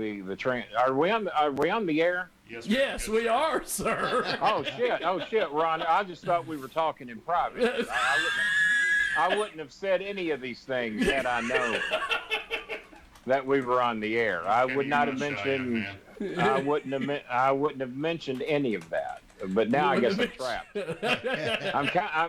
the train. Are we on the air? Yes, we are, sir. Oh shit, Ron. I just thought we were talking in private. I wouldn't have said any of these things had I known that we were on the air. I would not have mentioned. I wouldn't have mentioned any of that. But now I guess I'm trapped.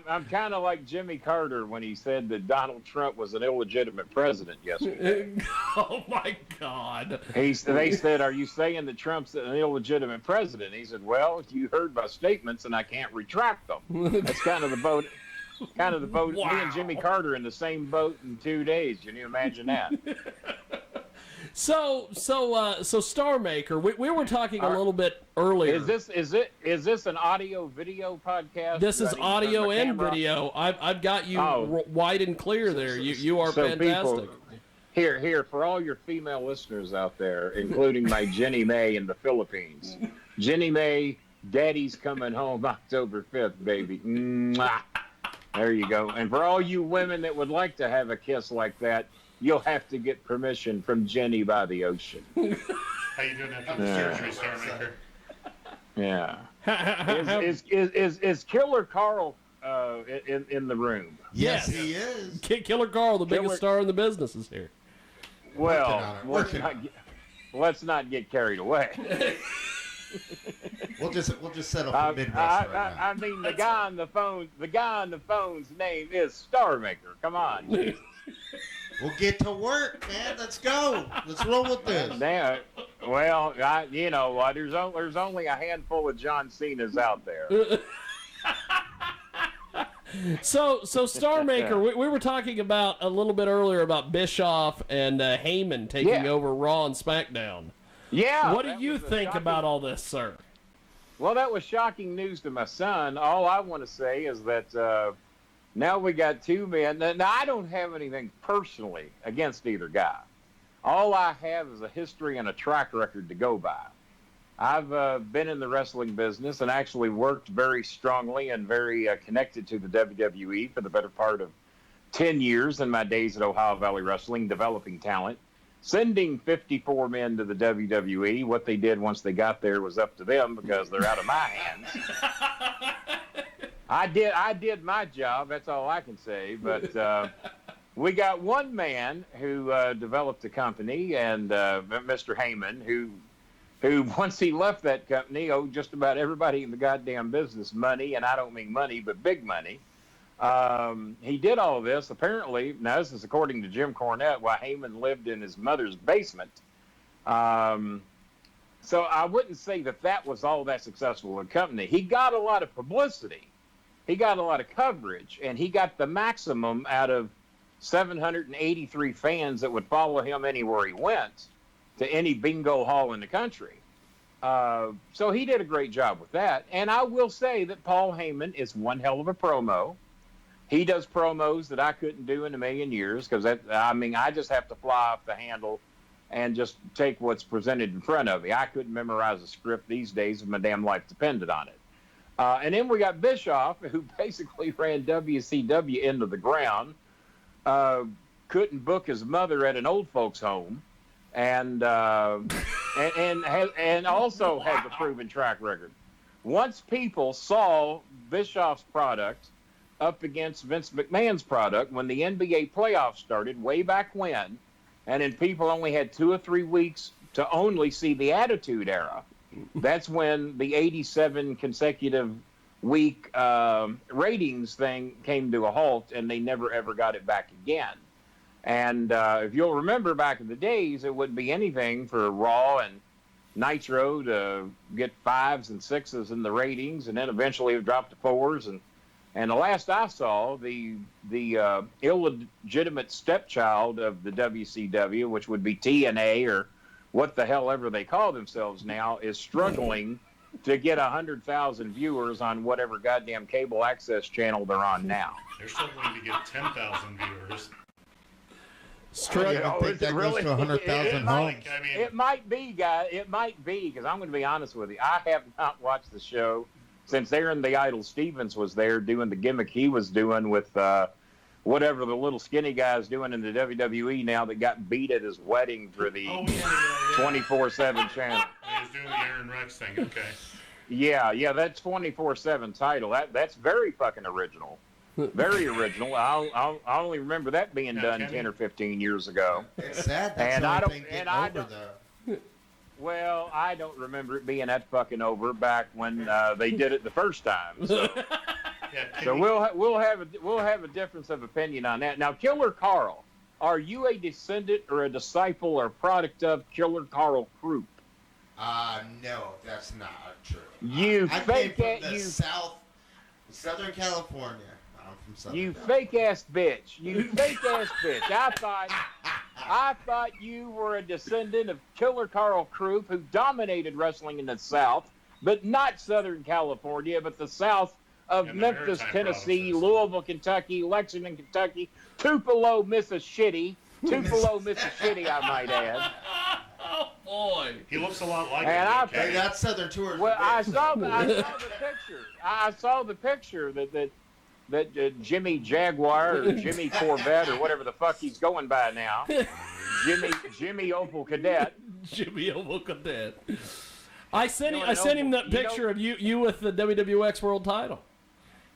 I'm kind of like Jimmy Carter when he said that Donald Trump was an illegitimate president yesterday. Oh my God! They said, "Are you saying that Trump's an illegitimate president?" He said, "Well, you heard my statements, and I can't retract them." That's kind of the boat. Wow. Me and Jimmy Carter in the same boat in 2 days. Can you imagine that? So Starmaker, we were talking a little bit earlier. Is this an audio video podcast? This is audio and video. I've got you wide and clear there. You are fantastic. People, here for all your female listeners out there, including my Jenny May in the Philippines. Jenny May, Daddy's coming home October 5th, baby. Mwah. There you go. And for all you women that would like to have a kiss like that, you'll have to get permission from Jenny by the ocean. How you doing after the surgery, Starmaker? Yeah. Is Killer Carl in the room? Yes, he is. Killer Carl, the biggest star in the business, is here. Well, let's not get carried away. We'll just settle for Midwest right now. I mean, the guy on the phone's name is Starmaker. Come on. We'll get to work, man. Let's go. Let's roll with this. Now, well, you know what? There's only a handful of John Cena's out there. So Starmaker, we were talking about a little bit earlier about Bischoff and Heyman taking over Raw and SmackDown. Yeah. What do you think about all this, sir? Well, that was shocking news to my son. All I want to say is that now we got two men. Now, I don't have anything personally against either guy. All I have is a history and a track record to go by. I've been in the wrestling business and actually worked very strongly and very connected to the WWE for the better part of 10 years in my days at Ohio Valley Wrestling, developing talent. Sending 54 men to the WWE. What they did once they got there was up to them because they're out of my hands. I did my job. That's all I can say. But we got one man who developed the company, and Mr. Heyman, who once he left that company owed just about everybody in the goddamn business money, and I don't mean money, but big money. He did all of this, apparently, now this is according to Jim Cornette, while Heyman lived in his mother's basement. So I wouldn't say that was all that successful in the company. He got a lot of publicity. He got a lot of coverage, and he got the maximum out of 783 fans that would follow him anywhere he went to any bingo hall in the country. So he did a great job with that. And I will say that Paul Heyman is one hell of a promo. He does promos that I couldn't do in a million years because, I just have to fly off the handle and just take what's presented in front of me. I couldn't memorize a script these days if my damn life depended on it. And then we got Bischoff, who basically ran WCW into the ground, couldn't book his mother at an old folks' home, and also has a proven track record. Once people saw Bischoff's product up against Vince McMahon's product when the NBA playoffs started way back when, and then people only had 2 or 3 weeks to only see the Attitude Era. That's when the 87 consecutive week ratings thing came to a halt, and they never ever got it back again. And if you'll remember back in the days, it wouldn't be anything for Raw and Nitro to get 5s and 6s in the ratings, and then eventually it dropped to 4s. And the last I saw, the illegitimate stepchild of the WCW, which would be TNA or what the hell ever they call themselves now, is struggling to get 100,000 viewers on whatever goddamn cable access channel they're on now. They're struggling to get 10,000 viewers. I think that goes to 100,000 homes. It might be, guys. It might be, because I'm going to be honest with you. I have not watched the show since Aaron the Idol Stevens was there doing the gimmick he was doing with whatever the little skinny guy's doing in the WWE now that got beat at his wedding for the 24/7 channel. He was doing the Aaron Rex thing. Okay. Yeah, that 24/7 title. That's very fucking original. Very original. I only remember that being done 10 or 15 years ago. It's sad. That's And the I only don't- thing and getting I over don't- the. Well, I don't remember it being that fucking over back when they did it the first time. So, Yeah. so we'll have a difference of opinion on that. Now, Killer Carl, are you a descendant or a disciple or product of Killer Carl Croup? No, that's not true. You I fake came it, from the you Southern California. I'm from Southern. you fake ass bitch. You fake ass bitch. I thought you were a descendant of Killer Carl Croup, who dominated wrestling in the South, but not Southern California, but the South of And the Memphis, Maritime Tennessee, provinces. Louisville, Kentucky, Lexington, Kentucky, Tupelo, Mississippi, I might add. Oh boy. He looks a lot like And him. I- Hey, that's Southern Tours. Well, I saw the picture. I saw the picture that Jimmy Jaguar or Jimmy Corvette or whatever the fuck he's going by now. Jimmy Opel Cadet. Jimmy Oval Cadet. I sent You know, I sent him that you know- picture of you with the WWX World Title.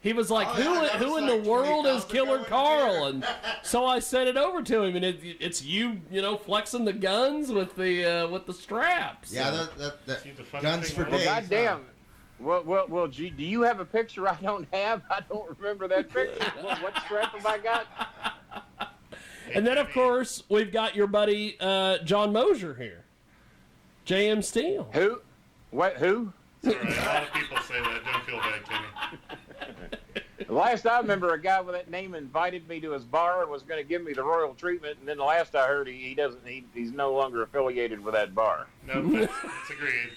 He was like, Oh, yeah, that who was in like the world 20,000 is Killer going Carl? there. And so I sent it over to him, and it's you flexing the guns with the straps. Yeah, that See, the funny guns thing for was- days. Well, goddamn. Well, do you have a picture I don't have? I don't remember that picture. What strap have I got? And then of course we've got your buddy John Mosier here, JM Steel. Who? What? Who? It's all right. A lot of people say that. Don't feel bad, Kenny. The last I remember, a guy with that name invited me to his bar and was going to give me the royal treatment. And then the last I heard, he's no longer affiliated with that bar. No, that's agreed.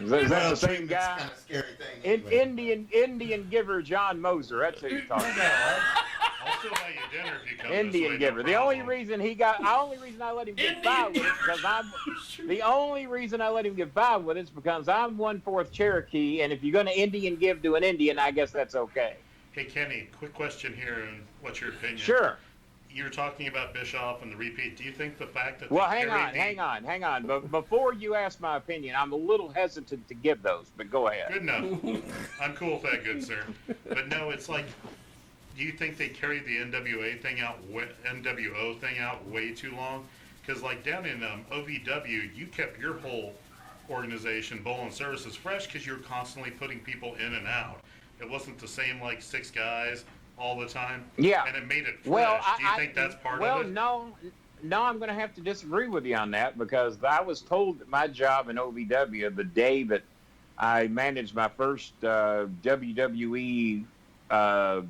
Is that Royal the same treatment's guy? Kind of scary thing. Anyway. Indian giver John Moser. That's who you're talking about. I'll still buy you dinner if you come. Indian this way, giver. No The only problem. reason I let him get by with it is because I'm 1/4 Cherokee, and if you're going to Indian give to an Indian, I guess that's okay. Hey, Kenny, quick question here, and what's your opinion? Sure. You were talking about Bischoff and the repeat. Do you think the fact that Well, they hang on. But before you ask my opinion, I'm a little hesitant to give those. But go ahead. Good enough. I'm cool with that, good sir. But no, it's like, do you think they carried the NWO thing out way too long? Because like down in OVW, you kept your whole organization, Bowl and Services, fresh because you were constantly putting people in and out. It wasn't the same like 6 guys all the time. Yeah. And it made it fresh. Well, do you think that's part of it? no, I'm going to have to disagree with you on that because I was told that my job in OVW the day that I managed my first WWE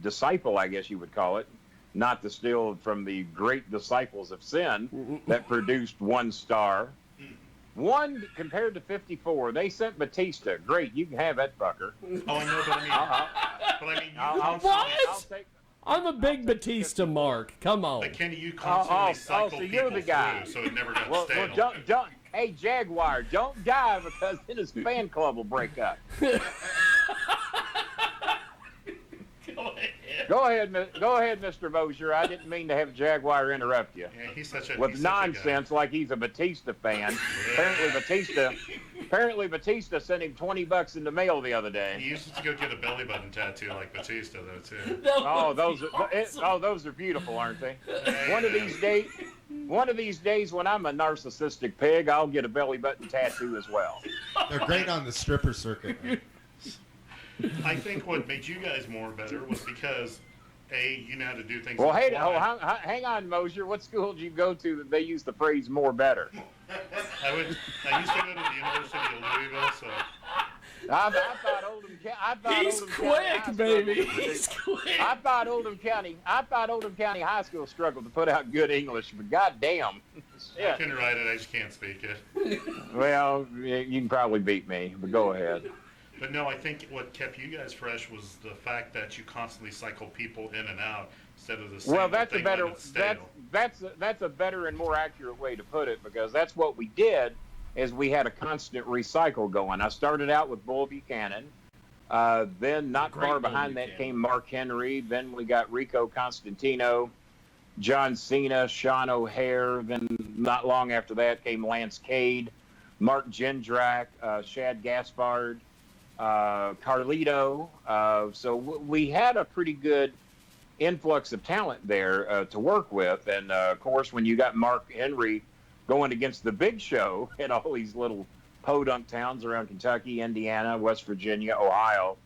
disciple, I guess you would call it, not to steal from the great disciples of sin that produced 1 star. 1 compared to 54. They sent Batista. Great, you can have that fucker. Oh, I know, but I mean, you I'll constantly, take. I'm a big Batista mark. Come on. like Kenny, you constantly cycle so you're people the guy. through, so it never got Well, stale. don't. Hey, Jaguar, don't die because then his fan club will break up. Go ahead, Mr. Mosier. I didn't mean to have Jaguar interrupt you Yeah, he's such a with he's such a guy. nonsense like he's a Batista fan. Apparently Batista sent him $20 in the mail the other He day. used to go get a belly button tattoo like Batista, though, too. Oh, those are beautiful, aren't they? One of these days when I'm a narcissistic pig, I'll get a belly button tattoo as well. They're great on the stripper circuit. I think what made you guys more better was because, A, you know how to do things. Well, on the hey, fly. hang on, Mosier. What school did you go to that they use the phrase "more better"? I used to go to the University of Louisville, so I thought Oldham County. He's quick, baby. He's quick. I thought Oldham County High School struggled to put out good English, but goddamn, I shit. can write it. I just can't speak it. Well, you can probably beat me, but go ahead. But no, I think what kept you guys fresh was the fact that you constantly cycle people in and out instead of the same Well, that's a thing better when it's stale. that's a better and more accurate way to put it because that's what we did is we had a constant recycle going. I started out with Bull Buchanan. Then not Great far Bull behind that Buchanan. came Mark Henry. Then we got Rico Constantino, John Cena, Sean O'Hare. Then not long after that came Lance Cade, Mark Jindrak, Shad Gaspard, Carlito. We had a pretty good influx of talent there to work with. And of course, when you got Mark Henry going against the Big Show in all these little podunk towns around Kentucky, Indiana, West Virginia, Ohio,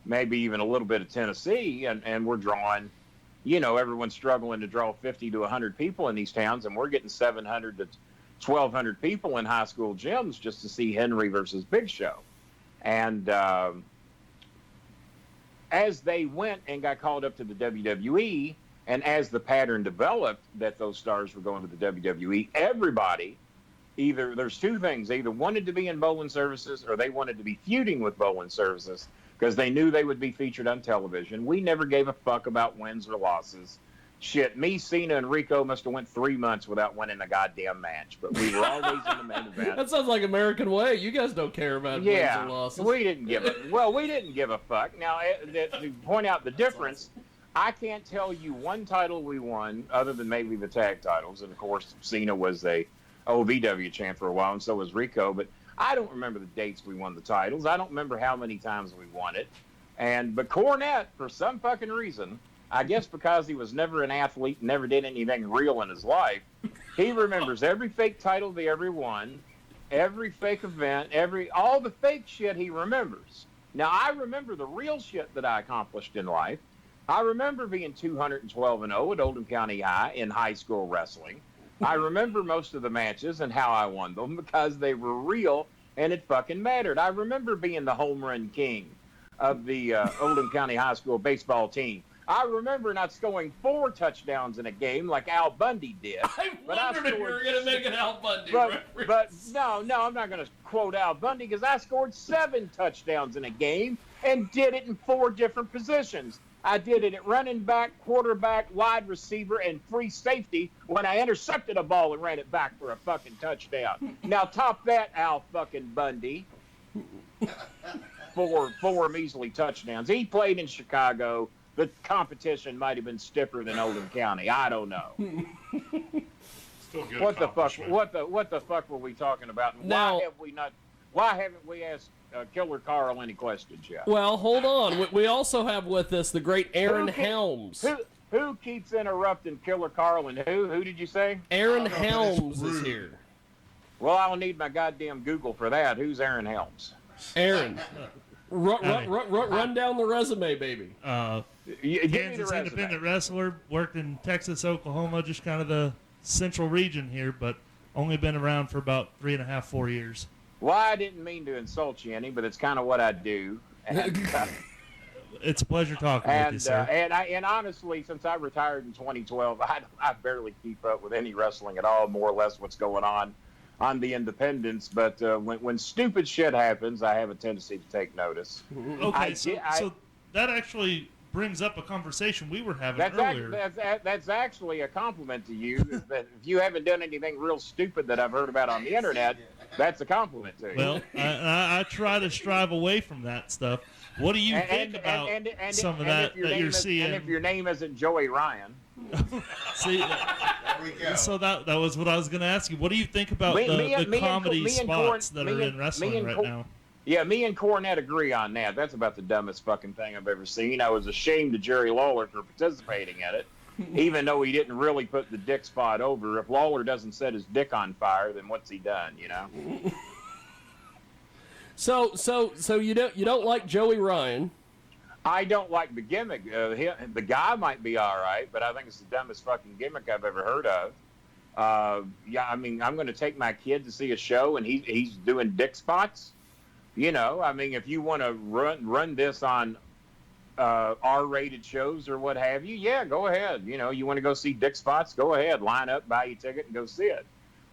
maybe even a little bit of Tennessee, and we're drawing, everyone's struggling to draw 50 to 100 people in these towns, and we're getting 700 to 1,200 people in high school gyms just to see Henry versus Big Show. And as they went and got called up to the WWE, and as the pattern developed that those stars were going to the WWE, everybody, there's two things, either wanted to be in bowling services or they wanted to be feuding with bowling services because they knew they would be featured on television. We never gave a fuck about wins or losses. Shit, me, Cena, and Rico must have went 3 months without winning a goddamn match, but we were always in the main event. That sounds like American way. You guys don't care about wins or losses. We didn't give a fuck. Now, to point out the difference, I can't tell you one title we won other than maybe the tag titles. And, of course, Cena was a OVW champ for a while, and so was Rico. But I don't remember the dates we won the titles. I don't remember how many times we won it. But Cornette, for some fucking reason, I guess because he was never an athlete, never did anything real in his life, he remembers every fake title they ever won, every fake event, all the fake shit he remembers. Now, I remember the real shit that I accomplished in life. I remember being 212-0 at Oldham County High in high school wrestling. I remember most of the matches and how I won them because they were real and it fucking mattered. I remember being the home run king of the Oldham County High School baseball team. I remember not scoring 4 touchdowns in a game like Al Bundy did. I wondered if you were going to make an Al Bundy but reference. no, I'm not going to quote Al Bundy because I scored 7 touchdowns in a game and did it in 4 different positions. I did it at running back, quarterback, wide receiver, and free safety when I intercepted a ball and ran it back for a fucking touchdown. Now top that, Al fucking Bundy. 4 measly touchdowns. He played in Chicago. The competition might have been stiffer than Oldham County. I don't know. Still good What the fuck? accomplishment. What the fuck were we talking about? And Now- Why haven't we asked Killer Carl any questions yet? Well, hold on. We also have with us the great Aaron Who ke- Helms. Who keeps interrupting Killer Carl and who? Who did you say? Aaron I don't know, but it's Helms is rude. here. Well, I'll need my goddamn Google for that. Who's Aaron Helms? Aaron, run down the resume, baby. Give me the Kansas resume. independent wrestler, worked in Texas, Oklahoma, just kind of the central region here, but only been around for about 3.5, 4 years. Well, I didn't mean to insult you any, but it's kind of what I do. And, It's a pleasure talking with you, sir. and honestly, since I retired in 2012, I barely keep up with any wrestling at all. More or less, what's going on the independents. But when stupid shit happens, I have a tendency to take notice. Okay, so that actually brings up a conversation we were having earlier. That's actually a compliment to you. Is that if you haven't done anything real stupid that I've heard about on the internet, that's a compliment to you. Well, I try to strive away from that stuff. What do you think about some of that you're seeing? And if your name isn't Joey Ryan. See, There we go. so that was what I was going to ask you. What do you think about the comedy spots that are in wrestling right now? Yeah, me and Cornette agree on that. That's about the dumbest fucking thing I've ever seen. I was ashamed of Jerry Lawler for participating in it, even though he didn't really put the dick spot over. If Lawler doesn't set his dick on fire, then what's he done, you know? So you don't like Joey Ryan? I don't like the gimmick. The guy might be all right, but I think it's the dumbest fucking gimmick I've ever heard of. Yeah, I mean, I'm going to take my kid to see a show, and he's doing dick spots. You know, I mean, if you want to run this on R-rated shows or what have you, yeah, go ahead. You know, you want to go see dick spots, go ahead. Line up, buy your ticket, and go see it.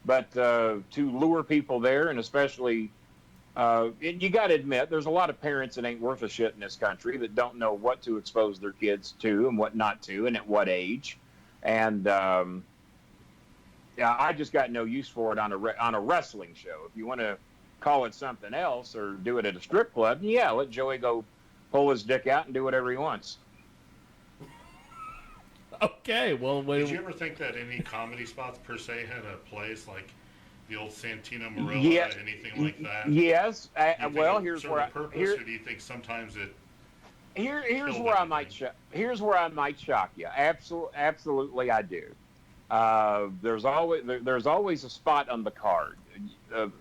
But to lure people there, and especially, you got to admit, there's a lot of parents that ain't worth a shit in this country that don't know what to expose their kids to and what not to, and at what age. And yeah, I just got no use for it on a wrestling show. If you want to call it something else or do it at a strip club, yeah, let Joey go pull his dick out and do whatever he wants. Okay, well, Did you ever think that any comedy spots per se had a place like the old Santino Marella, Yeah, anything like that? Yes. Do you think Well, it here's served where a purpose, or do you think sometimes it? here's killed where I everything? here's where I might shock you. Absolutely, I do. There's always a spot on the card.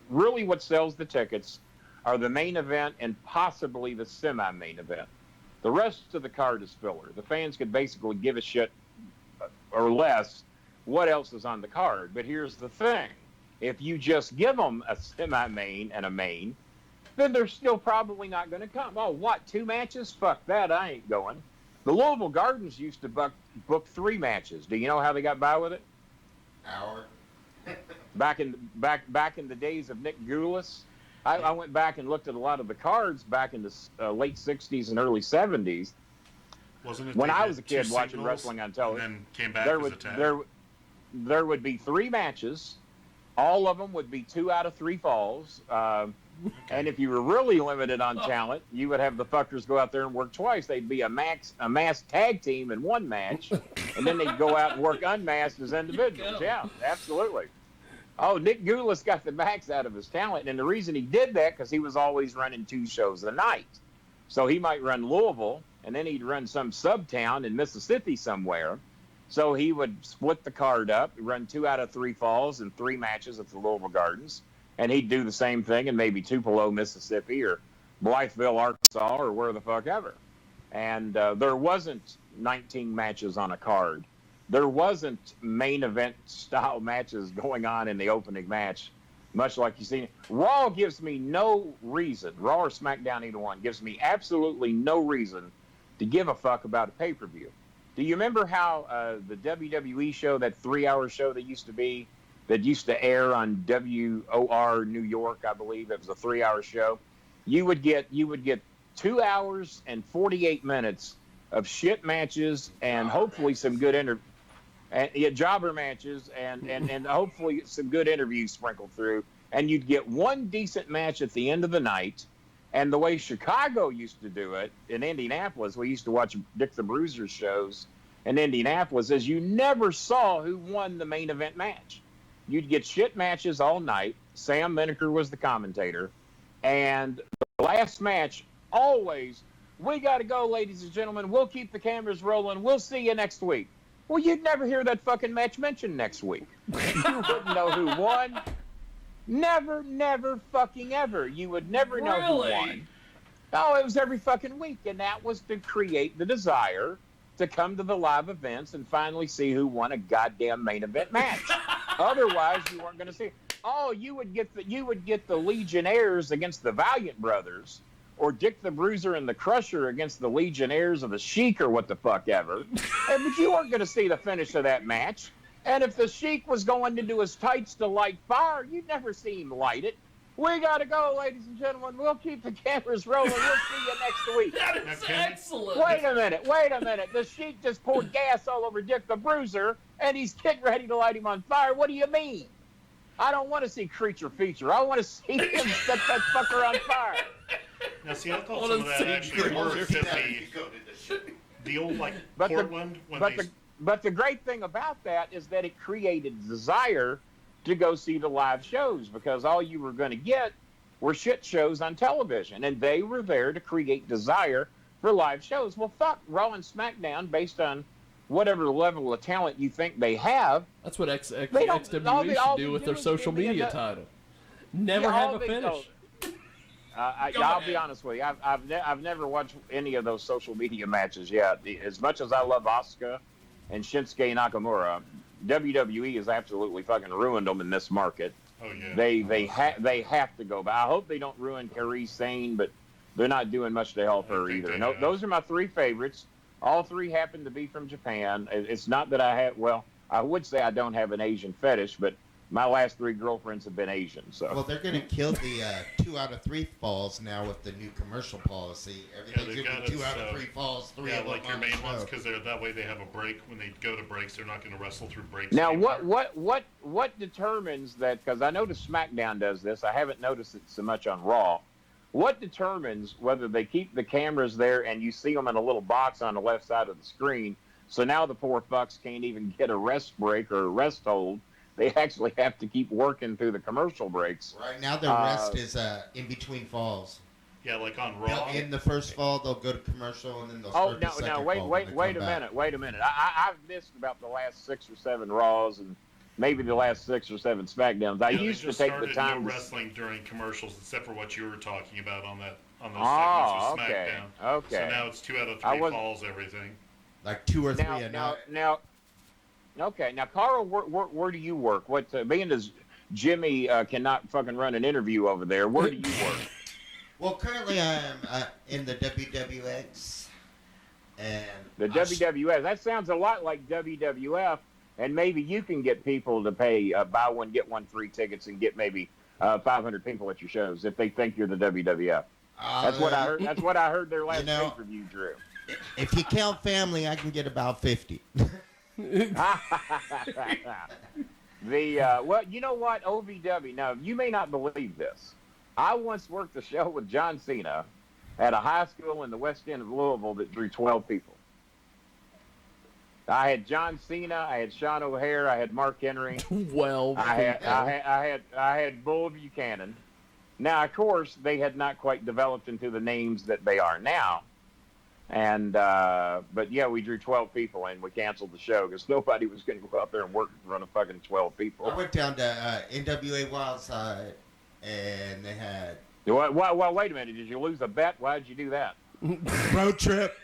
Really, what sells the tickets are the main event and possibly the semi-main event. The rest of the card is filler. The fans could basically give a shit or less what else is on the card. But here's the thing: if you just give them a semi-main and a main, then they're still probably not going to come. Oh, what? 2 matches? Fuck that! I ain't going. The Louisville Gardens used to book 3 matches. Do you know how they got by with it? Hour. Back in the days of Nick Goulas, I went back and looked at a lot of the cards back in the late '60s and early '70s. Wasn't it When they I did was a kid 2 watching singles wrestling on and television, then came back there as would a tag? there would be 3 matches. All of them would be 2 out of 3 falls. And if you were really limited on talent, you would have the fuckers go out there and work twice. They'd be a masked tag team in one match, and then they'd go out and work unmasked as individuals. Yeah, absolutely. Oh, Nick Goulas got the max out of his talent, and the reason he did that because he was always running 2 shows a night. So he might run Louisville, and then he'd run some sub-town in Mississippi somewhere. So he would split the card up, run 2 out of 3 falls and 3 matches at the Louisville Gardens, and he'd do the same thing in maybe Tupelo, Mississippi, or Blytheville, Arkansas, or where the fuck ever. And there wasn't 19 matches on a card. There wasn't main event style matches going on in the opening match, much like you see. Raw gives me no reason, Raw or SmackDown, either one, gives me absolutely no reason to give a fuck about a pay-per-view. Do you remember how the WWE show, that 3-hour show that used to air on WOR New York, I believe it was a 3-hour show? You would get 2 hours and 48 minutes of shit matches and hopefully some good jobber matches and hopefully some good interviews sprinkled through, and you'd get one decent match at the end of the night. And the way Chicago used to do it in Indianapolis, we used to watch Dick the Bruiser's shows in Indianapolis, is you never saw who won the main event match. You'd get shit matches all night. Sam Lineker was the commentator. And the last match, always, we got to go, ladies and gentlemen. We'll keep the cameras rolling. We'll see you next week. Well, you'd never hear that fucking match mentioned next week. You wouldn't know who won. Never fucking ever. You would never know who won. Oh, it was every fucking week. And that was to create the desire to come to the live events and finally see who won a goddamn main event match. Otherwise, you weren't going to see. Oh, you would get the Legionnaires against the Valiant Brothers, or Dick the Bruiser and the Crusher against the Legionnaires of the Sheik, or what the fuck ever. But you weren't going to see the finish of that match. And if the Sheik was going to do his tights to light fire, you'd never see him light it. We got to go, ladies and gentlemen. We'll keep the cameras rolling. We'll see you next week. That is excellent. Wait a minute. The Sheik just poured gas all over Dick the Bruiser, and he's getting ready to light him on fire. What do you mean? I don't want to see creature feature. I want to see him set that fucker on fire. Now, see, I thought some of that actually worked at the old, like, Portland. But the great thing about that is that it created desire to go see the live shows, because all you were going to get were shit shows on television, and they were there to create desire for live shows. Well, fuck Raw and SmackDown, based on whatever level of talent you think they have. That's what XWE should do with their social media title. Never have a finish. I'll be honest with you. I've never watched any of those social media matches yet. As much as I love Asuka and Shinsuke Nakamura, WWE has absolutely fucking ruined them in this market. Oh yeah. They have to go. But I hope they don't ruin Kairi Sane, but they're not doing much to help her either. No, those are my 3 favorites. All 3 happen to be from Japan. It's not that I have. Well, I would say I don't have an Asian fetish, but my last 3 girlfriends have been Asian. So. Well, they're going to kill the 2 out of 3 falls now with the new commercial policy. Everything's going to be 2 out of 3 falls, 3 of them like your on main the ones, show. because that way they have a break. When they go to breaks, they're not going to wrestle through breaks. Now, anymore. what determines that? Because I noticed SmackDown does this. I haven't noticed it so much on Raw. what determines whether they keep the cameras there and you see them in a little box on the left side of the screen? So now the poor fucks can't even get a rest break or a rest hold. They actually have to keep working through the commercial breaks. Right now, the rest is in between falls. Yeah, like on Raw. In the first fall, they'll go to commercial, and then they'll start the second fall. Wait a minute. I've missed about the last 6 or 7 Raws and maybe the last 6 or 7 SmackDowns. I used to take the time. No wrestling during commercials, except for what you were talking about on those segments of SmackDown. Okay. So now it's 2 out of 3 falls, everything. Like 2 or 3 a night. Okay. Now, Carl, where do you work? Being as Jimmy cannot fucking run an interview over there, where do you work? Well, currently I'm in the WWX. And the WWF. That sounds a lot like WWF, and maybe you can get people to pay buy one get one free tickets and get maybe 500 people at your shows if they think you're the WWF. That's what I heard. That's what I heard their last pay-per-view drew. If you count family, I can get about 50. Well, you know what, OVW. Now, you may not believe this. I once worked a show with John Cena at a high school in the west end of Louisville that drew 12 people. I had John Cena, I had Sean O'Hare, I had Mark Henry. 12. I had Bull Buchanan. Now, of course, they had not quite developed into the names that they are now. And but yeah, we drew 12 people and we canceled the show because nobody was going to go out there and work in front of fucking 12 people. I went down to NWA Wildside and they had. Well, wait a minute. Did you lose a bet? Why did you do that? Road trip,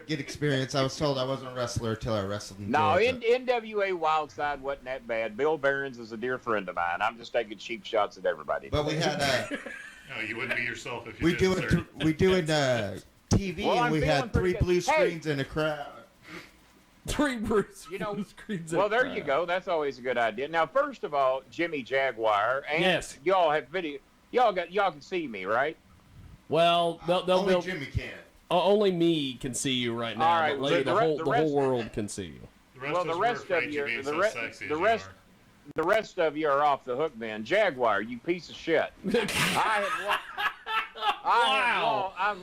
get experience. I was told I wasn't a wrestler until I wrestled in Georgia. NWA Wildside wasn't that bad. Bill Behrens is a dear friend of mine. I'm just taking cheap shots at everybody. But we had no, you wouldn't be yourself if you we doing TV and we had 3 blue screens and a crowd. 3 blue screens. Well, there you go. That's always a good idea. Now, first of all, Jimmy Jaguar, and yes, y'all have video. Y'all can see me, right? Well, only Jimmy can. Only me can see you right now. All right, but later, the whole world can see you. The rest of you are off the hook. Then Jaguar, you piece of shit. I've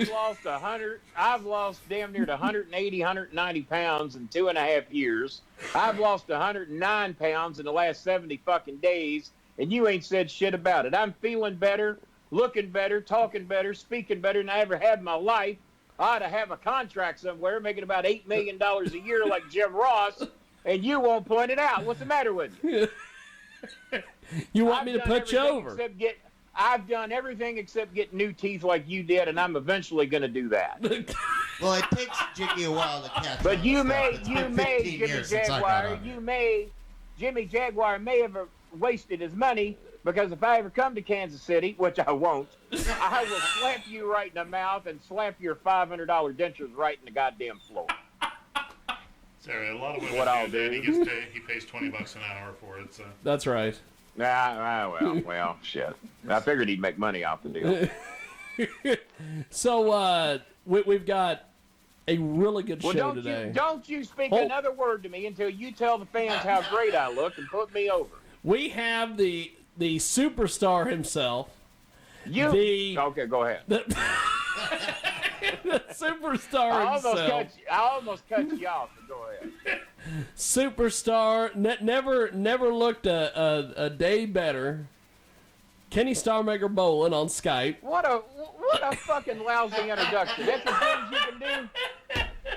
lost 100. I've lost damn near 180, 190 pounds in 2.5 years. I've lost 109 pounds in the last 70 fucking days, and you ain't said shit about it. I'm feeling better, looking better, talking better, speaking better than I ever had in my life. I ought to have a contract somewhere making about $8 million a year like Jim Ross, and you won't point it out. What's the matter with you? You want me to put you over? I've done everything except get new teeth like you did, and I'm eventually going to do that. Well, it takes Jiggy a while to catch up. But Jimmy Jaguar may have wasted his money, because if I ever come to Kansas City, which I won't, I will slap you right in the mouth and slap your $500 dentures right in the goddamn floor. Sorry, a lot of women what I'll do. He pays $20 an hour for it. So. That's right. Well, shit. I figured he'd make money off the deal. So we've got a really good show today. Don't you speak another word to me until you tell the fans how great I look and put me over. We have the superstar himself. Okay, go ahead. The superstar himself. I almost cut you off. But go ahead. Superstar, never looked a day better. Kenny Starmaker Bolin on Skype. What a fucking lousy introduction. That's the things you can do.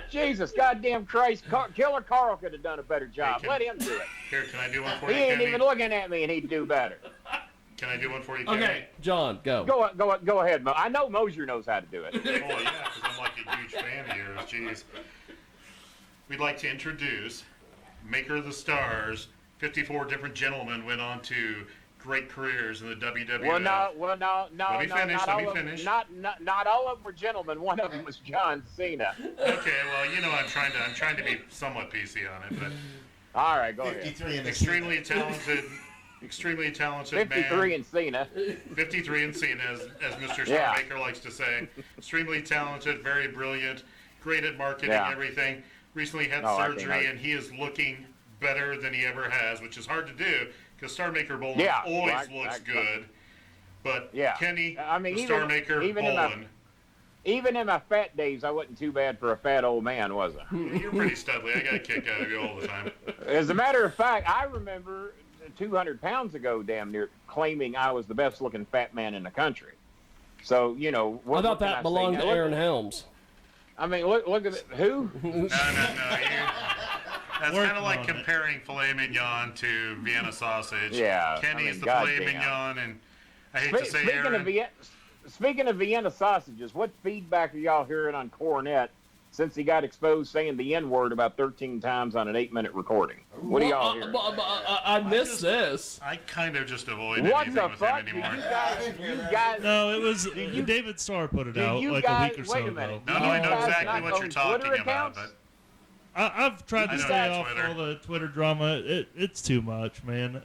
Jesus, goddamn Christ. Killer Carl could have done a better job. Let him do it. Here, can I do one for you, He ain't even looking at me, and he'd do better. Can I do one for you, Kenny? Okay, John, go. Go ahead, Mo. I know Mosier knows how to do it. Oh, yeah, because I'm like a huge fan of yours. Jeez. We'd like to introduce Maker of the Stars. 54 different gentlemen went on to great careers in the WWF. Well, no. Let me finish. Not all of them were gentlemen. One of them was John Cena. Okay, well, I'm trying to be somewhat PC on it, but. All right, go ahead. Extremely talented 53 man. in Cena. 53 in Cena, as Mr. Starmaker likes to say. Extremely talented, very brilliant, great at marketing, everything. Recently had surgery, and he is looking better than he ever has, which is hard to do because Starmaker Bolin always looks good. But Yeah. Kenny, I mean, the even- Starmaker, even in bowling. Even in my fat days, I wasn't too bad for a fat old man, was I? You're pretty studly. I got a kick out of you all the time. As a matter of fact, I remember 200 pounds ago, damn near, claiming I was the best looking fat man in the country. So, you know, I thought that belonged to Aaron Helms. I mean, look at it. Who? No. That's kind of like comparing filet mignon to Vienna sausage. Yeah, Kenny's the goddamn. filet mignon, and I hate to say Speaking of Vienna sausages, what feedback are y'all hearing on Cornette since he got exposed saying the N-word about 13 times on an 8-minute recording? What do y'all hear? I missed this. I kind of just avoid What anything the with fuck? him Did anymore. you guys? No, it was David Starr put it out like a week or so wait a ago. minute. No, Do I you know guys exactly not what you're own talking Twitter about, accounts? but I've tried to I know stay it's off Twitter. all the Twitter drama. It's too much, man.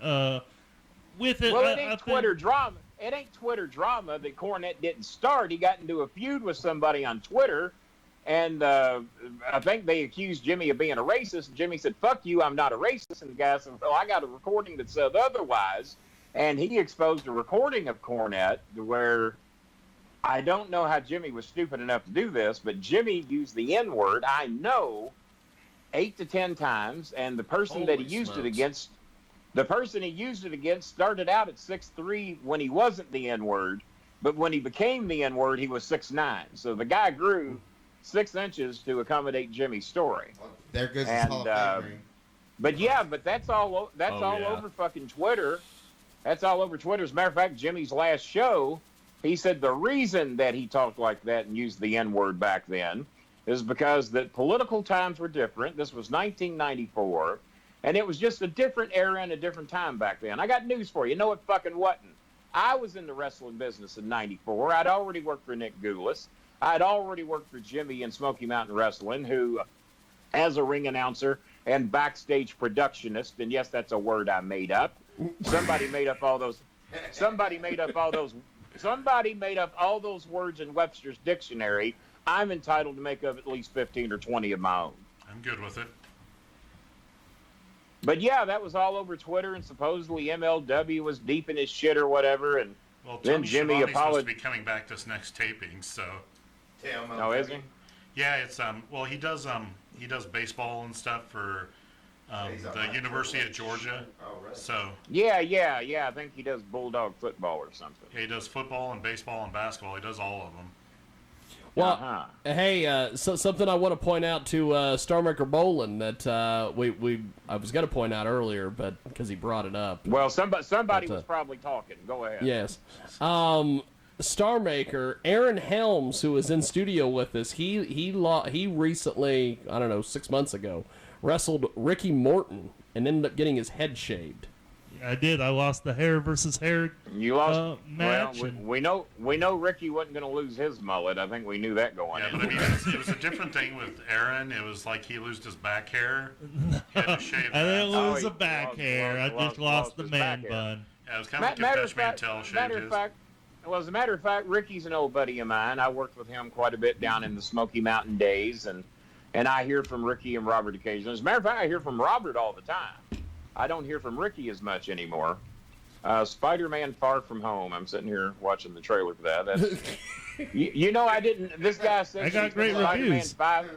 With it, Well, I it ain't think- Twitter drama. It ain't Twitter drama that Cornette didn't start. He got into a feud with somebody on Twitter, and I think they accused Jimmy of being a racist. And Jimmy said, "Fuck you, I'm not a racist." And the guy said, "Well, I got a recording that said otherwise." And he exposed a recording of Cornette where I don't know how Jimmy was stupid enough to do this, but Jimmy used the N-word, I know, 8 to 10 times, and the person that he Holy used it smokes. against. The person he used it against started out at 6'3" when he wasn't the N-word, but when he became the N-word, he was 6'9". So the guy grew 6 inches to accommodate Jimmy's story. Well, there goes his And, Hall of Fame ring. But yeah, but that's all yeah. over fucking Twitter. That's all over Twitter. As a matter of fact, Jimmy's last show, he said the reason that he talked like that and used the N-word back then is because that political times were different. This was 1994. And it was just a different era and a different time back then. I got news for you. You know what fucking wasn't? I was in the wrestling business in 94. I'd already worked for Nick Goulas. I'd already worked for Jimmy in Smoky Mountain Wrestling, who, as a ring announcer and backstage productionist, and yes, that's a word I made up. Somebody made up all those words in Webster's dictionary. I'm entitled to make up at least 15 or 20 of my own. I'm good with it. But yeah, that was all over Twitter, and supposedly MLW was deep in his shit or whatever. And Well, then Tony Jimmy Schiavone's supposed to apologized. be coming back this next taping, so Oh, is he? yeah, it's well, he does baseball and stuff for the University of Georgia. Oh, right. So Yeah. I think he does bulldog football or something. yeah, he does football and baseball and basketball. He does all of them. Well, Uh-huh. hey, so something I want to point out to Starmaker Bolin that I was going to point out earlier, but because he brought it up. Well, somebody But, was probably talking. Go ahead. Yes. Starmaker, Aaron Helms, who was in studio with us, he recently, I don't know, 6 months ago, wrestled Ricky Morton and ended up getting his head shaved. I did. I lost the hair versus hair You lost. match. Well, we know Ricky wasn't going to lose his mullet. I think we knew that going Yeah, in. but I mean, it was a different thing with Aaron. It was like he lost his back hair. He had to shave I didn't that. lose he the back lost- hair. I lost- just lost lost the his man back hair. bun. Yeah, it was kind of like if Dutch Mantel shaved matter his. of fact, well, as a matter of fact, Ricky's an old buddy of mine. I worked with him quite a bit down in the Smoky Mountain days, and I hear from Ricky and Robert occasionally. As a matter of fact, I hear from Robert all the time. I don't hear from Ricky as much anymore. Spider-Man Far From Home. I'm sitting here watching the trailer for that. That's, you know, I didn't. This guy says I got he's been great Spider-Man reviews. 5.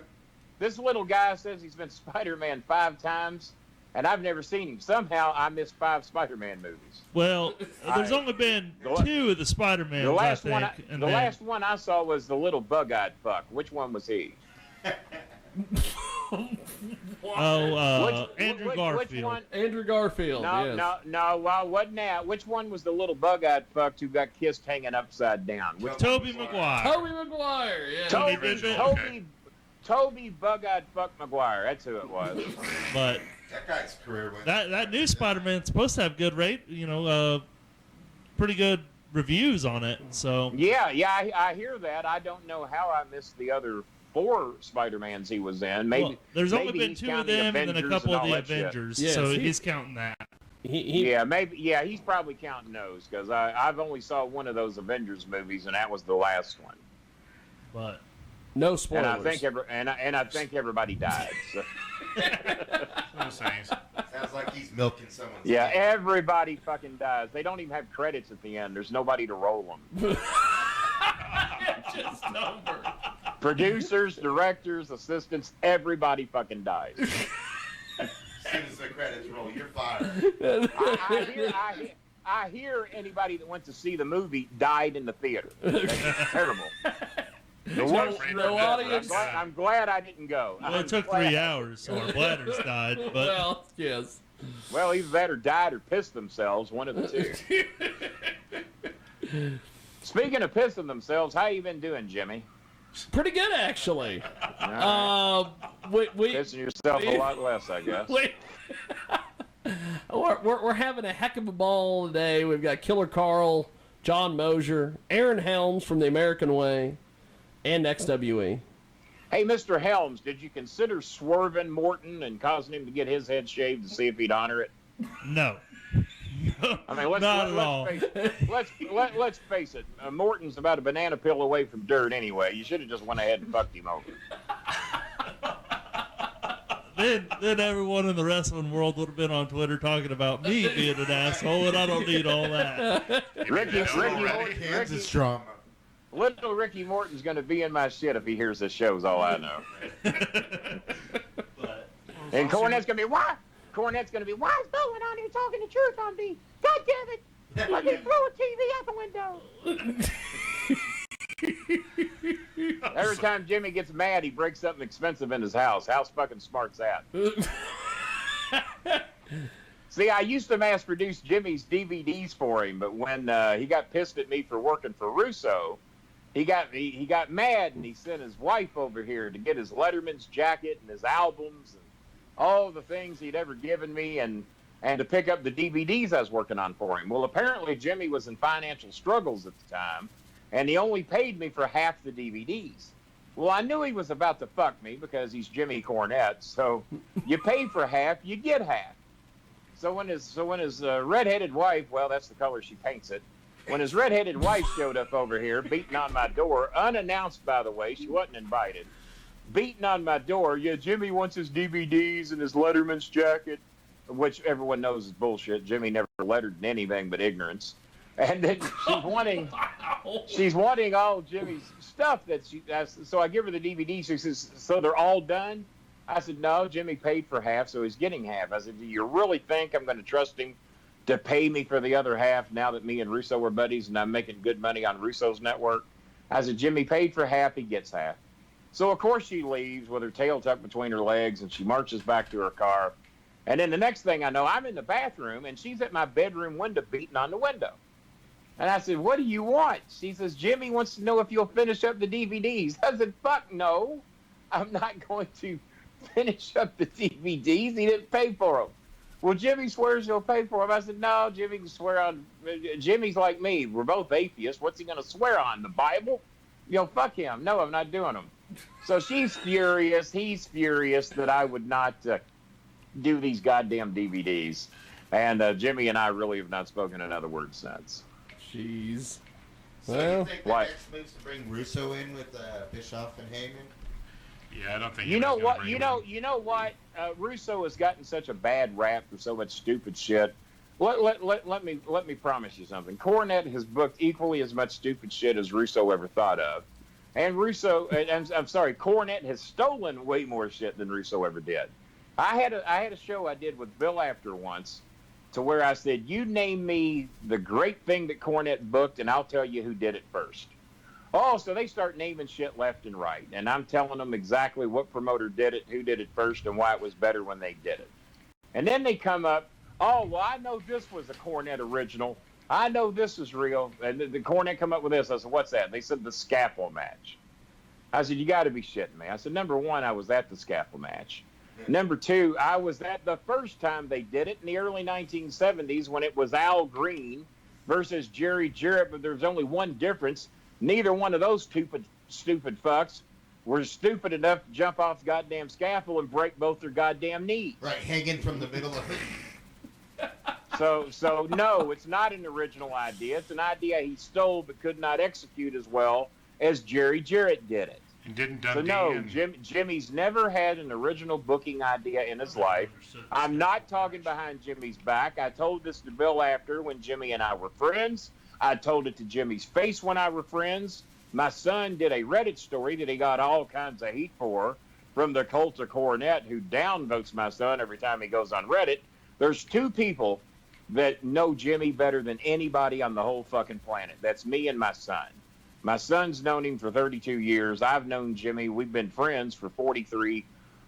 This little guy says he's been Spider-Man 5 times, and I've never seen him. Somehow, I missed 5 Spider-Man movies. Well, there's only been The la- 2 of the Spider-Mans, The last I think. one, last one I saw was the little bug-eyed fuck. Which one was he? Andrew Which Garfield. one? Andrew Garfield, yes. No. Well, wasn't that? Which one was the little bug-eyed fuck who got kissed hanging upside down? Which Tobey Maguire. Tobey Maguire, yeah. Tobey- Toby bug-eyed fuck Maguire. That's who it was. But That guy's career went. that new Spider-Man's supposed to have good pretty good reviews on it. So Yeah, I hear that. I don't know how I missed the other 4 Spider-Mans he was in. Maybe well, there's only maybe been he's 2 of counting them and then a Avengers couple of and the all that shit. Avengers. Yes, so he- he's counting that. Yeah, he's probably counting those because I've only saw one of those Avengers movies, and that was the last one. But No And spoilers. I think I think everybody died. So. No sayings. Is that Sounds like he's milking someone's Yeah, game. everybody fucking dies. They don't even have credits at the end. There's nobody to roll them. Just number. Producers, directors, assistants, everybody fucking dies. As soon as the credits roll, you're fired. I hear anybody that went to see the movie died in the theater. That's terrible. The worst, no audience. I'm glad I didn't go. Well, it took 3 hours, so our bladders died. But Well, yes. Well, either that or died or pissed themselves, one of the two. Speaking of pissing themselves, how you been doing, Jimmy? Pretty good, actually. We Pissing yourself a lot less, I guess. We're having a heck of a ball today. We've got Killer Carl, John Mosier, Aaron Helms from the American Way, and XWE. Hey, Mr. Helms, did you consider swerving Morton and causing him to get his head shaved to see if he'd honor it? no. I mean, Not at all. Let's face it. Morton's about a banana peel away from dirt anyway. You should have just went ahead and fucked him over. Then everyone in the wrestling world would have been on Twitter talking about me being an asshole, and I don't need all that. Ricky Kansas drama. Little Ricky Morton's going to be in my shit if he hears this show, is all I know. And Cornette's going to be, why? Cornette's going to be, why is Bowen on here talking the truth on me? God damn it! Let me throw a TV out the window. Every time Jimmy gets mad, he breaks something expensive in his house. How fucking smart's that? See, I used to mass produce Jimmy's DVDs for him, but when he got pissed at me for working for Russo, he got mad and he sent his wife over here to get his Letterman's jacket and his albums and all the things he'd ever given me and to pick up the DVDs I was working on for him. Well, apparently Jimmy was in financial struggles at the time, and he only paid me for half the DVDs. Well, I knew he was about to fuck me because he's Jimmy Cornette, so you pay for half, you get half. So when his redheaded wife, well, that's the color she paints it, when his redheaded wife showed up over here, beating on my door, unannounced, by the way, she wasn't invited, beating on my door, yeah, Jimmy wants his DVDs and his Letterman's jacket, which everyone knows is bullshit. Jimmy never lettered in anything but ignorance. And then she's wanting all Jimmy's stuff so I give her the DVDs. She says, so they're all done? I said, no, Jimmy paid for half, so he's getting half. I said, do you really think I'm going to trust him to pay me for the other half now that me and Russo are buddies and I'm making good money on Russo's network? I said, Jimmy paid for half, he gets half. So, of course, she leaves with her tail tucked between her legs, and she marches back to her car. And then the next thing I know, I'm in the bathroom, and she's at my bedroom window beating on the window. And I said, what do you want? She says, Jimmy wants to know if you'll finish up the DVDs. I said, fuck no. I'm not going to finish up the DVDs. He didn't pay for them. Well, Jimmy swears he'll pay for them. I said, no, Jimmy can swear on. Jimmy's like me. We're both atheists. What's he going to swear on? The Bible? Fuck him. No, I'm not doing them. So she's furious. He's furious that I would not do these goddamn DVDs. And Jimmy and I really have not spoken another word since. Jeez. So Well, you think the next move's to bring Russo in with Bischoff and Heyman? Yeah, I don't think. You know what? You know what? Russo has gotten such a bad rap for so much stupid shit. Let me promise you something. Cornette has booked equally as much stupid shit as Russo ever thought of, and Cornette has stolen way more shit than Russo ever did. I had a show I did with Bill After once, to where I said, you name me the great thing that Cornette booked, and I'll tell you who did it first. Oh, so they start naming shit left and right, and I'm telling them exactly what promoter did it, who did it first, and why it was better when they did it. And then they come up, oh, well, I know this was a Cornette original. I know this is real. And the Cornette come up with this. I said, what's that? They said the scalpel match. I said, you got to be shitting me. I said, number one, I was at the scalpel match. Number two, I was at the first time they did it in the early 1970s when it was Al Green versus Jerry Jarrett, but there's only one difference. Neither one of those stupid fucks were stupid enough to jump off the goddamn scaffold and break both their goddamn knees. Right, hanging from the middle of it. So no, it's not an original idea. It's an idea he stole but could not execute as well as Jerry Jarrett did it. And didn't So Dundee no, and Jimmy's never had an original booking idea in his life. I'm not talking behind Jimmy's back. I told this to Bill after when Jimmy and I were friends. I told it to Jimmy's face when I were friends. My son did a Reddit story that he got all kinds of heat for from the cult of Cornette, who downvotes my son every time he goes on Reddit. There's two people that know Jimmy better than anybody on the whole fucking planet. That's me and my son. My son's known him for 32 years. I've known Jimmy. We've been friends for 43,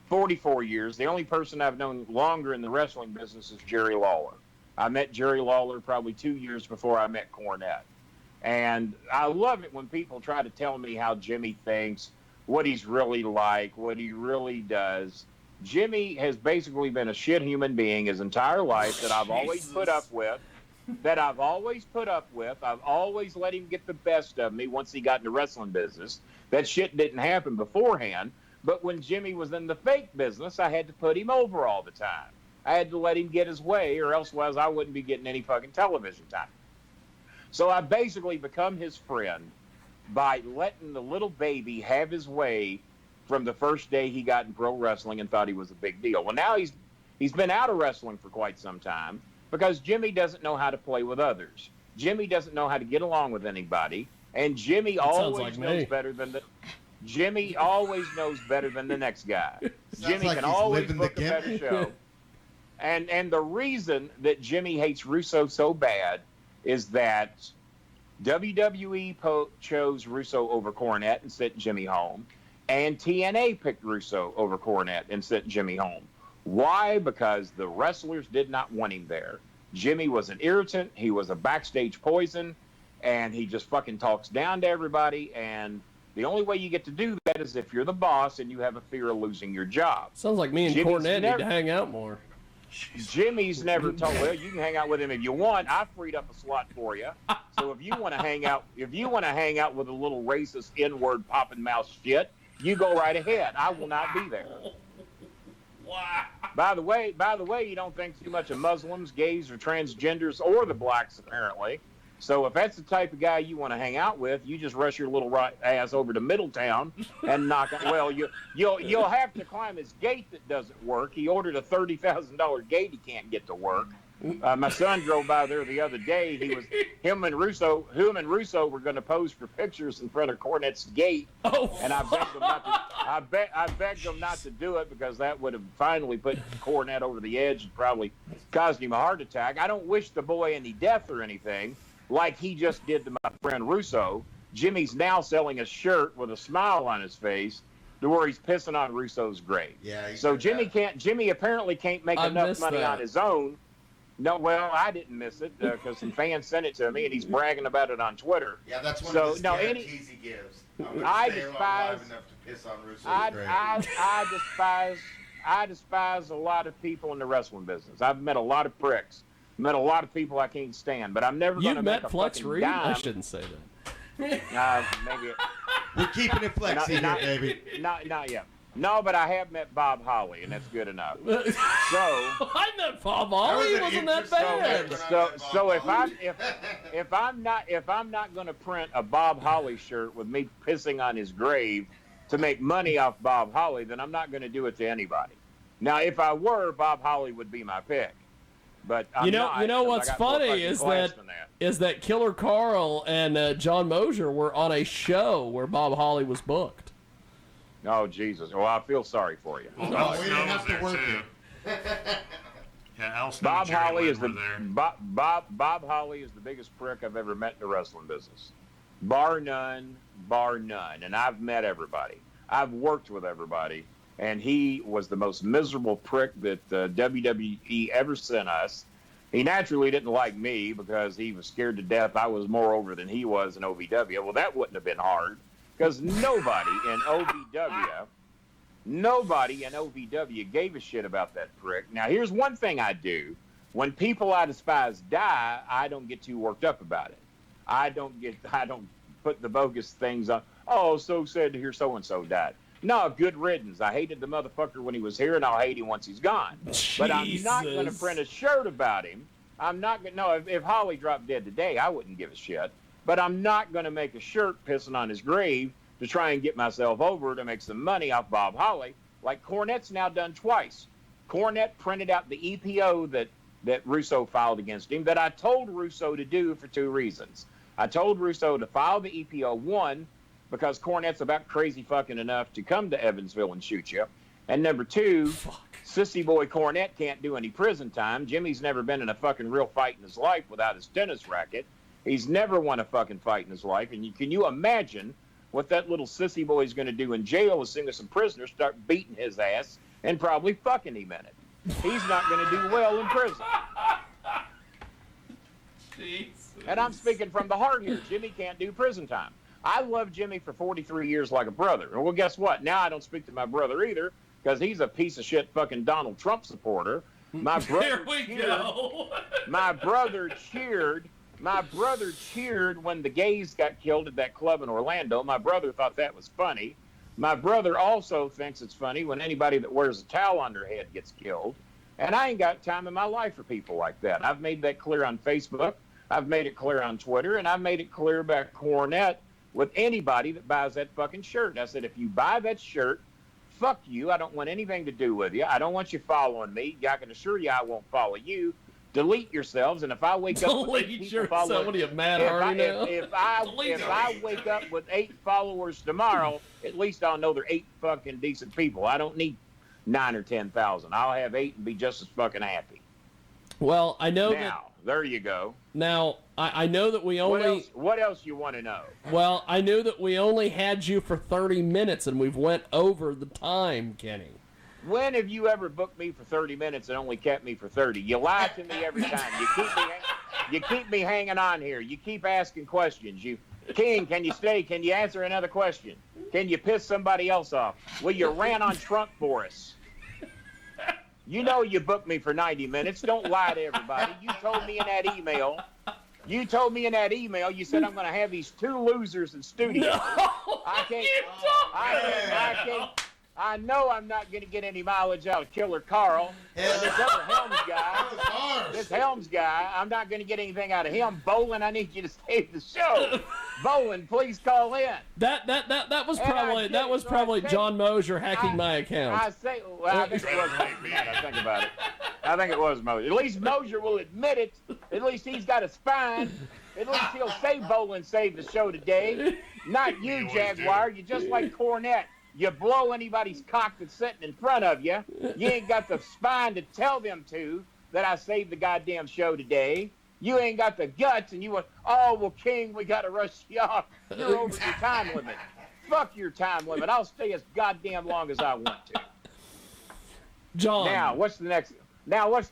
44 years. The only person I've known longer in the wrestling business is Jerry Lawler. I met Jerry Lawler probably 2 years before I met Cornette. And I love it when people try to tell me how Jimmy thinks, what he's really like, what he really does. Jimmy has basically been a shit human being his entire life that I've always put up with. I've always let him get the best of me once he got in the wrestling business. That shit didn't happen beforehand. But when Jimmy was in the fake business, I had to put him over all the time. I had to let him get his way, or else I wouldn't be getting any fucking television time. So I basically become his friend by letting the little baby have his way from the first day he got in pro wrestling and thought he was a big deal. Well, now he's been out of wrestling for quite some time because Jimmy doesn't know how to play with others. Jimmy doesn't know how to get along with anybody, and Jimmy always knows better than the next guy. Jimmy like can he's always living book the a better show. And the reason that Jimmy hates Russo so bad is that WWE chose Russo over Cornette and sent Jimmy home, and TNA picked Russo over Cornette and sent Jimmy home. Why? Because the wrestlers did not want him there. Jimmy was an irritant. He was a backstage poison, and he just fucking talks down to everybody. And the only way you get to do that is if you're the boss and you have a fear of losing your job. Sounds like me and Cornette need to hang out more. Jimmy's never told. Well, you can hang out with him if you want. I freed up a slot for you. So if you want to hang out, with a little racist N-word popping mouth shit, you go right ahead. I will not be there. Wow. By the way, you don't think too much of Muslims, gays, or transgenders, or the blacks apparently. So if that's the type of guy you want to hang out with, you just rush your little right ass over to Middletown and knock it. Well, you'll have to climb his gate that doesn't work. He ordered a $30,000 gate he can't get to work. My son drove by there the other day. Him and Russo were going to pose for pictures in front of Cornette's gate, and I begged them not to do it because that would have finally put Cornette over the edge and probably caused him a heart attack. I don't wish the boy any death or anything, like he just did to my friend Russo. Jimmy's now selling a shirt with a smile on his face to where he's pissing on Russo's grave. Yeah. So Jimmy apparently can't make enough money on his own. No, well, I didn't miss it because some fans sent it to me, and he's bragging about it on Twitter. Yeah, that's one of the guarantees he gives. I despise a lot of people in the wrestling business. I've met a lot of pricks. Met a lot of people I can't stand, but I'm never going to make a fucking Reed? dime. I shouldn't say that. Maybe we're keeping it flexy here, baby. Not yet. No, but I have met Bob Holly, and that's good enough. So I met Bob Holly. He wasn't that bad. So if I'm not going to print a Bob Holly shirt with me pissing on his grave to make money off Bob Holly, then I'm not going to do it to anybody. Now, if I were, Bob Holly would be my pick. But you know what's funny is that Killer Carl and John Mosier were on a show where Bob Holly was booked. Oh Jesus! Well, I feel sorry for you. Well, Al Snow was there too. Yeah, Al Snow Bob and Jerry Holly Lynn is were the there. Bob Holly is the biggest prick I've ever met in the wrestling business, bar none. And I've met everybody. I've worked with everybody, and he was the most miserable prick that WWE ever sent us. He naturally didn't like me because he was scared to death I was more over than he was in OVW. Well, that wouldn't have been hard. Because nobody in OVW gave a shit about that prick. Now, here's one thing I do. When people I despise die, I don't get too worked up about it. I don't put the bogus things on. Oh, so sad to hear so-and-so died. No, good riddance. I hated the motherfucker when he was here, and I'll hate him once he's gone. Jesus. But I'm not going to print a shirt about him. I'm not going to. No, if Holly dropped dead today, I wouldn't give a shit. But I'm not going to make a shirt pissing on his grave to try and get myself over to make some money off Bob Holly, like Cornette's now done twice. Cornette printed out the EPO that Russo filed against him that I told Russo to do for 2 reasons. I told Russo to file the EPO, 1, because Cornette's about crazy fucking enough to come to Evansville and shoot you. And number 2, Sissy Boy Cornette can't do any prison time. Jimmy's never been in a fucking real fight in his life without his tennis racket. He's never won a fucking fight in his life. And can you imagine what that little sissy boy's going to do in jail as soon as some prisoners start beating his ass and probably fucking him in it? He's not going to do well in prison. Jesus. And I'm speaking from the heart here. Jimmy can't do prison time. I loved Jimmy for 43 years like a brother. Well, guess what? Now I don't speak to my brother either because he's a piece of shit fucking Donald Trump supporter. My brother Go. My brother cheered when the gays got killed at that club in Orlando. My brother thought that was funny. My brother also thinks it's funny when anybody that wears a towel on their head gets killed. And I ain't got time in my life for people like that. I've made that clear on Facebook. I've made it clear on Twitter. And I've made it clear about Cornette with anybody that buys that fucking shirt. I said, if you buy that shirt, fuck you. I don't want anything to do with you. I don't want you following me. I can assure you I won't follow you. Delete yourselves, and if I wake up with 8 people following, what are you, Matt Hardy now? if I wake up with 8 followers tomorrow, at least I'll know they're 8 fucking decent people. I don't need 9 or 10,000. I'll have 8 and be just as fucking happy. Well, I know there you go. Now, I know that we only... What else you want to know? Well, I knew that we only had you for 30 minutes, and we've went over the time, Kenny. When have you ever booked me for 30 minutes and only kept me for 30? You lie to me every time. You keep me hanging on here. You keep asking questions. King, can you stay? Can you answer another question? Can you piss somebody else off? Well, you ran on Trump for us. You know you booked me for 90 minutes. Don't lie to everybody. You told me in that email, you said I'm going to have these 2 losers in studio. No, I know I'm not going to get any mileage out of Killer Carl. This other Helms guy, I'm not going to get anything out of him. Bolin, I need you to save the show. Bolin, please call in. That was probably John Mosier hacking my account. I think it was Mosier. I think about it. I think it was Mosier. At least Mosier will admit it. At least he's got a spine. At least he'll say Bolin saved the show today. Not you, Jaguar. You're just like Cornette. You blow anybody's cock that's sitting in front of you. You ain't got the spine to tell them that I saved the goddamn show today. You ain't got the guts, and you went, oh, well, King, we got to rush you off. You're over your time limit. Fuck your time limit. I'll stay as goddamn long as I want to. John. Now, what's the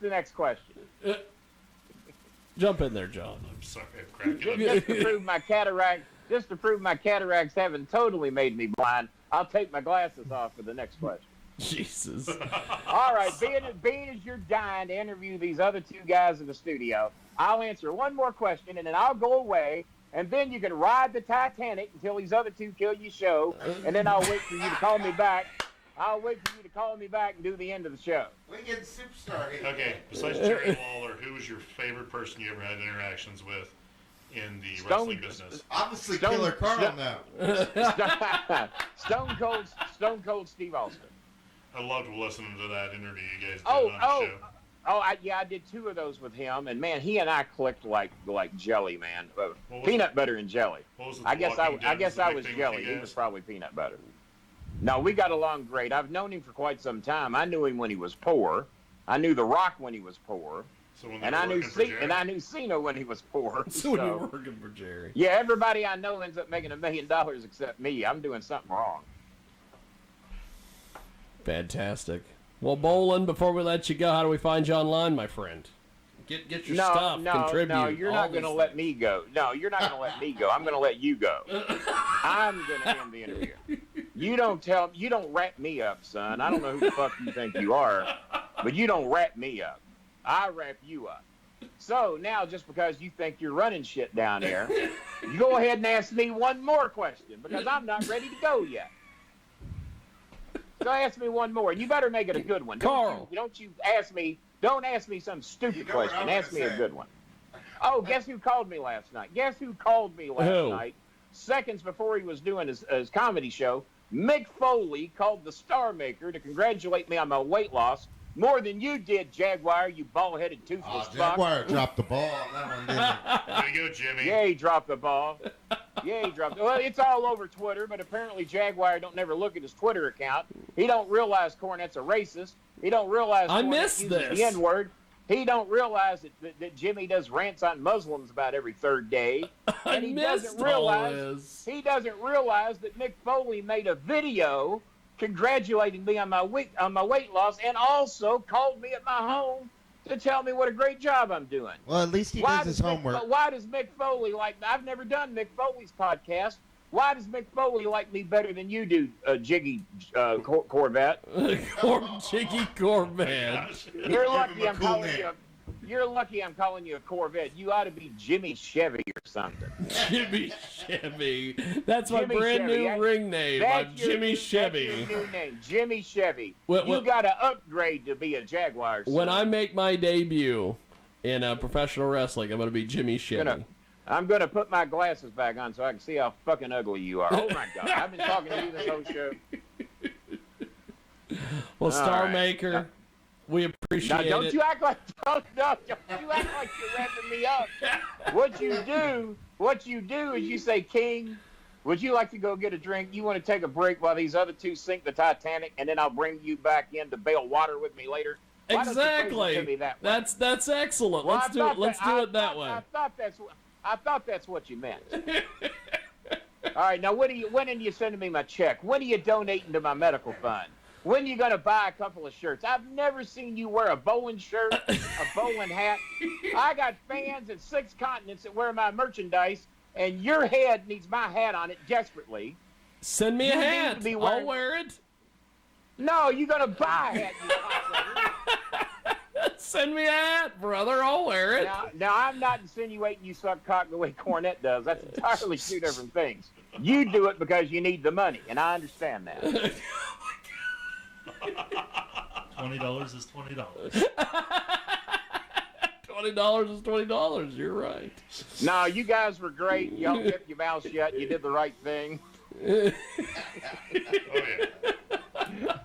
next question? Jump in there, John. I'm sorry, I'm cracking up. Just to prove my cataracts haven't totally made me blind, I'll take my glasses off for the next question. Jesus. All right, being as you're dying to interview these other 2 guys in the studio, I'll answer one more question, and then I'll go away, and then you can ride the Titanic until these other 2 kill your show, and then I'll wait for you to call me back. I'll wait for you to call me back and do the end of the show. We get superstar here. Okay, besides Jerry Lawler, who was your favorite person you ever had interactions with in the wrestling business? Obviously, Killer Carl now. Stone Cold Steve Austin. I loved listening to that interview you guys did on the show. I did 2 of those with him, and man, he and I clicked like jelly, man. Peanut butter and jelly. I guess I was jelly. He was probably peanut butter. No, we got along great. I've known him for quite some time. I knew him when he was poor. I knew The Rock when he was poor. And I knew Cena when he was poor. So when you were working for Jerry. Yeah, everybody I know ends up making $1 million except me. I'm doing something wrong. Fantastic. Well, Bolin, before we let you go, how do we find you online, my friend? Get your stuff. Contribute. No, you're not going to let me go. No, you're not going to let me go. I'm going to let you go. I'm going to end the interview. You don't wrap me up, son. I don't know who the fuck you think you are, but you don't wrap me up. I wrap you up. So now, just because you think you're running shit down there, you go ahead and ask me one more question because I'm not ready to go yet. So ask me one more. You better make it a good one. Carl. Don't ask me some stupid question. Ask me a good one. Oh, guess who called me last night? Guess who called me last night seconds before he was doing his comedy show, Mick Foley called the Starmaker to congratulate me on my weight loss more than you did, Jaguar, you bald-headed toothless fuck. Jaguar dropped the ball on that one, didn't There you go, Jimmy. Yeah, he dropped the ball. Yeah, he dropped it. Well, it's all over Twitter, but apparently Jaguar don't never look at his Twitter account. He don't realize Cornette's a racist. He don't realize I Cornette missed uses this. the N-word. He don't realize that Jimmy does rants on Muslims about every third day. And he doesn't realize that Mick Foley made a video congratulating me on my weight loss, and also called me at my home to tell me what a great job I'm doing. Well, at least he does his homework. But why does Mick Foley like? I've never done Mick Foley's podcast. Why does Mick Foley like me better than you do, Jiggy Corvette? Jiggy Corvette. You're lucky I'm calling you. You're lucky I'm calling you a Corvette. You ought to be Jimmy Chevy or something. Jimmy Chevy. That's my Jimmy brand Chevy. new ring name. I'm Jimmy Chevy. That's your new name, Jimmy Chevy. Well, you got to upgrade to be a Jaguar. When I make my debut in professional wrestling, I'm going to be Jimmy Chevy. I'm going to put my glasses back on so I can see how fucking ugly you are. Oh, my God. I've been talking to you this whole show. Well, Starmaker, right. We appreciate it. Don't you act like you're wrapping me up. What you do is you say, King, would you like to go get a drink? You want to take a break while these other two sink the Titanic, and then I'll bring you back in to bail water with me later? Why Exactly. To me that way? That's excellent. Well, Let's do it that way. I thought that's what you meant. All right, now when are you sending me my check? When are you donating to my medical fund? When are you going to buy a couple of shirts? I've never seen you wear a bowling shirt, a bowling hat. I got fans in 6 continents that wear my merchandise, and your head needs my hat on it desperately. Send me a hat. I'll wear it. No, you're going to buy a hat, you cocksucker. Send me a hat, brother. I'll wear it. Now, I'm not insinuating you suck cock the way Cornette does. That's entirely 2 different things. You do it because you need the money, and I understand that. $20 is $20. $20 is $20. You're right. No, you guys were great. Y'all kept your mouth shut. You did the right thing. Oh,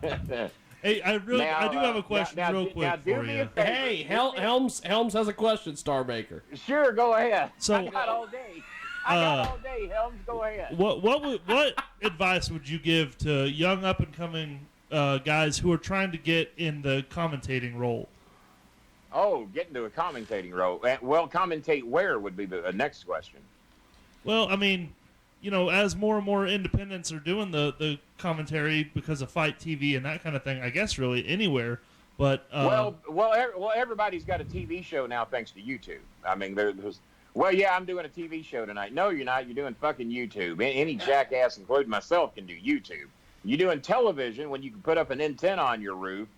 yeah. Hey, I do have a question real quick for you. Hey, Helms has a question, Starmaker. Sure, go ahead. So, I got all day. Helms. Go ahead. What advice would you give to young up and coming guys who are trying to get in the commentating role? Oh, get into a commentating role. Well, commentate where would be the next question. Well, I mean, as more and more independents are doing the commentary because of Fight TV and that kind of thing, I guess really anywhere. But everybody's got a TV show now thanks to YouTube. I mean, there's. Well, yeah, I'm doing a TV show tonight. No, you're not. You're doing fucking YouTube. Any jackass, including myself, can do YouTube. You're doing television when you can put up an antenna on your roof,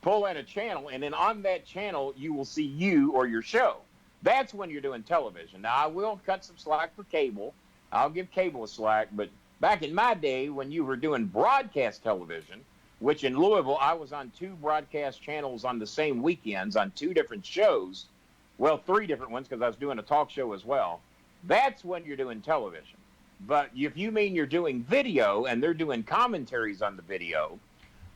pull in a channel, and then on that channel, you will see you or your show. That's when you're doing television. Now, I will cut some slack for cable. I'll give cable a slack. But back in my day, when you were doing broadcast television, which in Louisville, I was on 2 broadcast channels on the same weekends on 2 different shows. Well, 3 different ones because I was doing a talk show as well. That's when you're doing television. But if you mean you're doing video and they're doing commentaries on the video,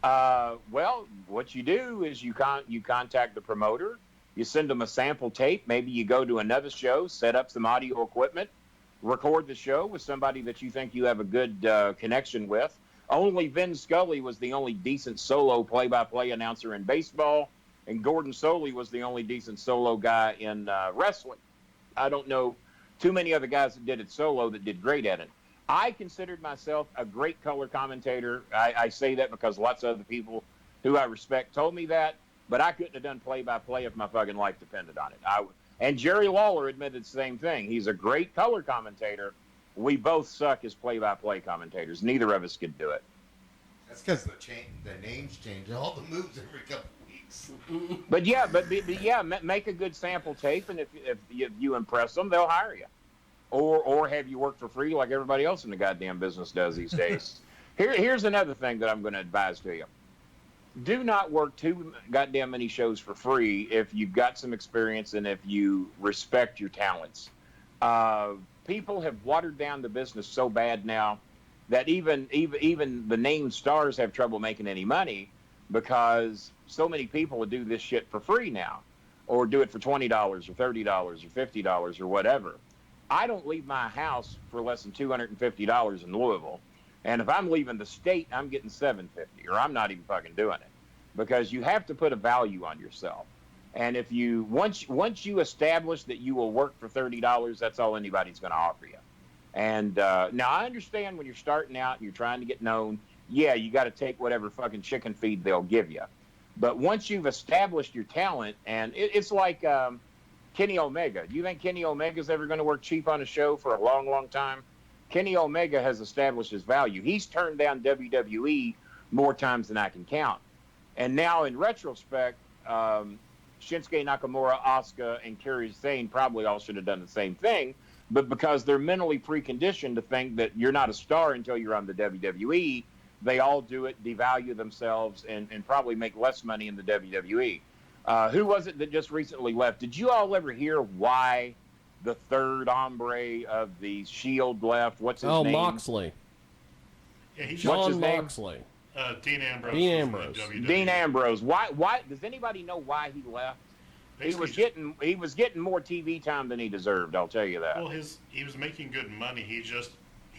well, what you do is you contact the promoter, you send them a sample tape. Maybe you go to another show, set up some audio equipment, record the show with somebody that you think you have a good connection with. Only Vin Scully was the only decent solo play-by-play announcer in baseball, and Gordon Soley was the only decent solo guy in wrestling. I don't know too many other guys that did it solo that did great at it. I considered myself a great color commentator. I say that because lots of other people who I respect told me that, but I couldn't have done play-by-play if my fucking life depended on it. And Jerry Lawler admitted the same thing. He's a great color commentator. We both suck as play-by-play commentators. Neither of us could do it. That's because the names change all the moves every couple of weeks. But make a good sample tape, and if you impress them, they'll hire you, or have you work for free like everybody else in the goddamn business does these days. Here's another thing that I'm going to advise to you: do not work too goddamn many shows for free if you've got some experience and if you respect your talents. people have watered down the business so bad now that even the named stars have trouble making any money because so many people would do this shit for free now, or do it for $20 or $30 or $50 or whatever. I don't leave my house for less than $250 in Louisville, and if I'm leaving the state, I'm getting $750, or I'm not even fucking doing it, because you have to put a value on yourself. And if you once you establish that you will work for $30, that's all anybody's going to offer you. And now I understand when you're starting out and you're trying to get known, yeah, you got to take whatever fucking chicken feed they'll give you. But once you've established your talent, and it's like Kenny Omega. Do you think Kenny Omega's ever going to work cheap on a show for a long, long time? Kenny Omega has established his value. He's turned down WWE more times than I can count. And now in retrospect, Shinsuke Nakamura, Asuka, and Kairi Sane probably all should have done the same thing. But because they're mentally preconditioned to think that you're not a star until you're on the WWE, they all do it, devalue themselves, and probably make less money in the WWE. Who was it that just recently left? Did you all ever hear why the third hombre of the Shield left? What's his name? Oh, Moxley. Yeah, he's John Moxley. Dean Ambrose. Dean Ambrose. Dean Ambrose. Why? Does anybody know why he left? He was getting more TV time than he deserved. I'll tell you that. Well, he was making good money. He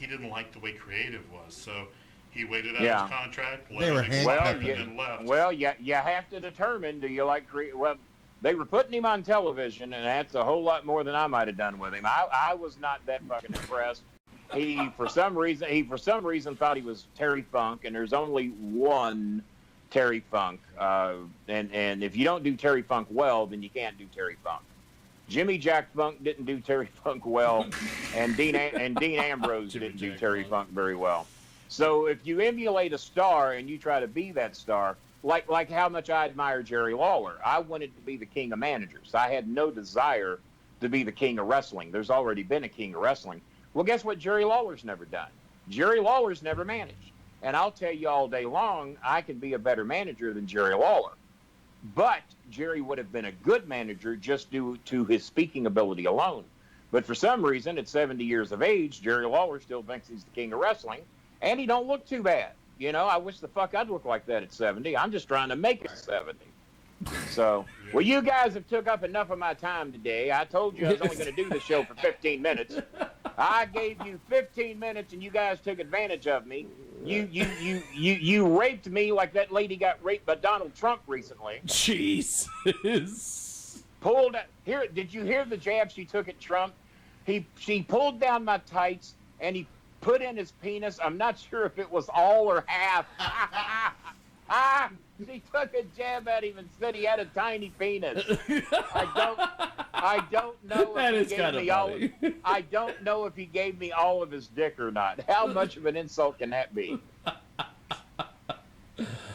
didn't like the way creative was, so he waited out his contract. They were and then left. Well, you have to determine, do you like well, they were putting him on television, and that's a whole lot more than I might have done with him. I was not that fucking impressed. He for some reason thought he was Terry Funk, and there's only one Terry Funk. And if you don't do Terry Funk well, then you can't do Terry Funk. Jimmy Jack Funk didn't do Terry Funk well, and Dean Ambrose didn't do Terry Funk very well. So if you emulate a star and you try to be that star, like how much I admire Jerry Lawler, I wanted to be the king of managers. I had no desire to be the king of wrestling. There's already been a king of wrestling. Well, guess what Jerry Lawler's never done? Jerry Lawler's never managed. And I'll tell you all day long, I can be a better manager than Jerry Lawler. But Jerry would have been a good manager just due to his speaking ability alone. But for some reason, at 70 years of age, Jerry Lawler still thinks he's the king of wrestling. And he don't look too bad. You know, I wish the fuck I'd look like that at 70. I'm just trying to make it 70. So, well, you guys have took up enough of my time today. I told you I was only going to do the show for 15 minutes. I gave you 15 minutes, and you guys took advantage of me. You raped me like that lady got raped by Donald Trump recently. Jesus. Pulled here. Did you hear the jab she took at Trump? She pulled down my tights, and he put in his penis. I'm not sure if it was all or half. She took a jab at him and said he had a tiny penis. I don't know That if is he gave me all. funny. I don't know if he gave me all of his dick or not. How much of an insult can that be?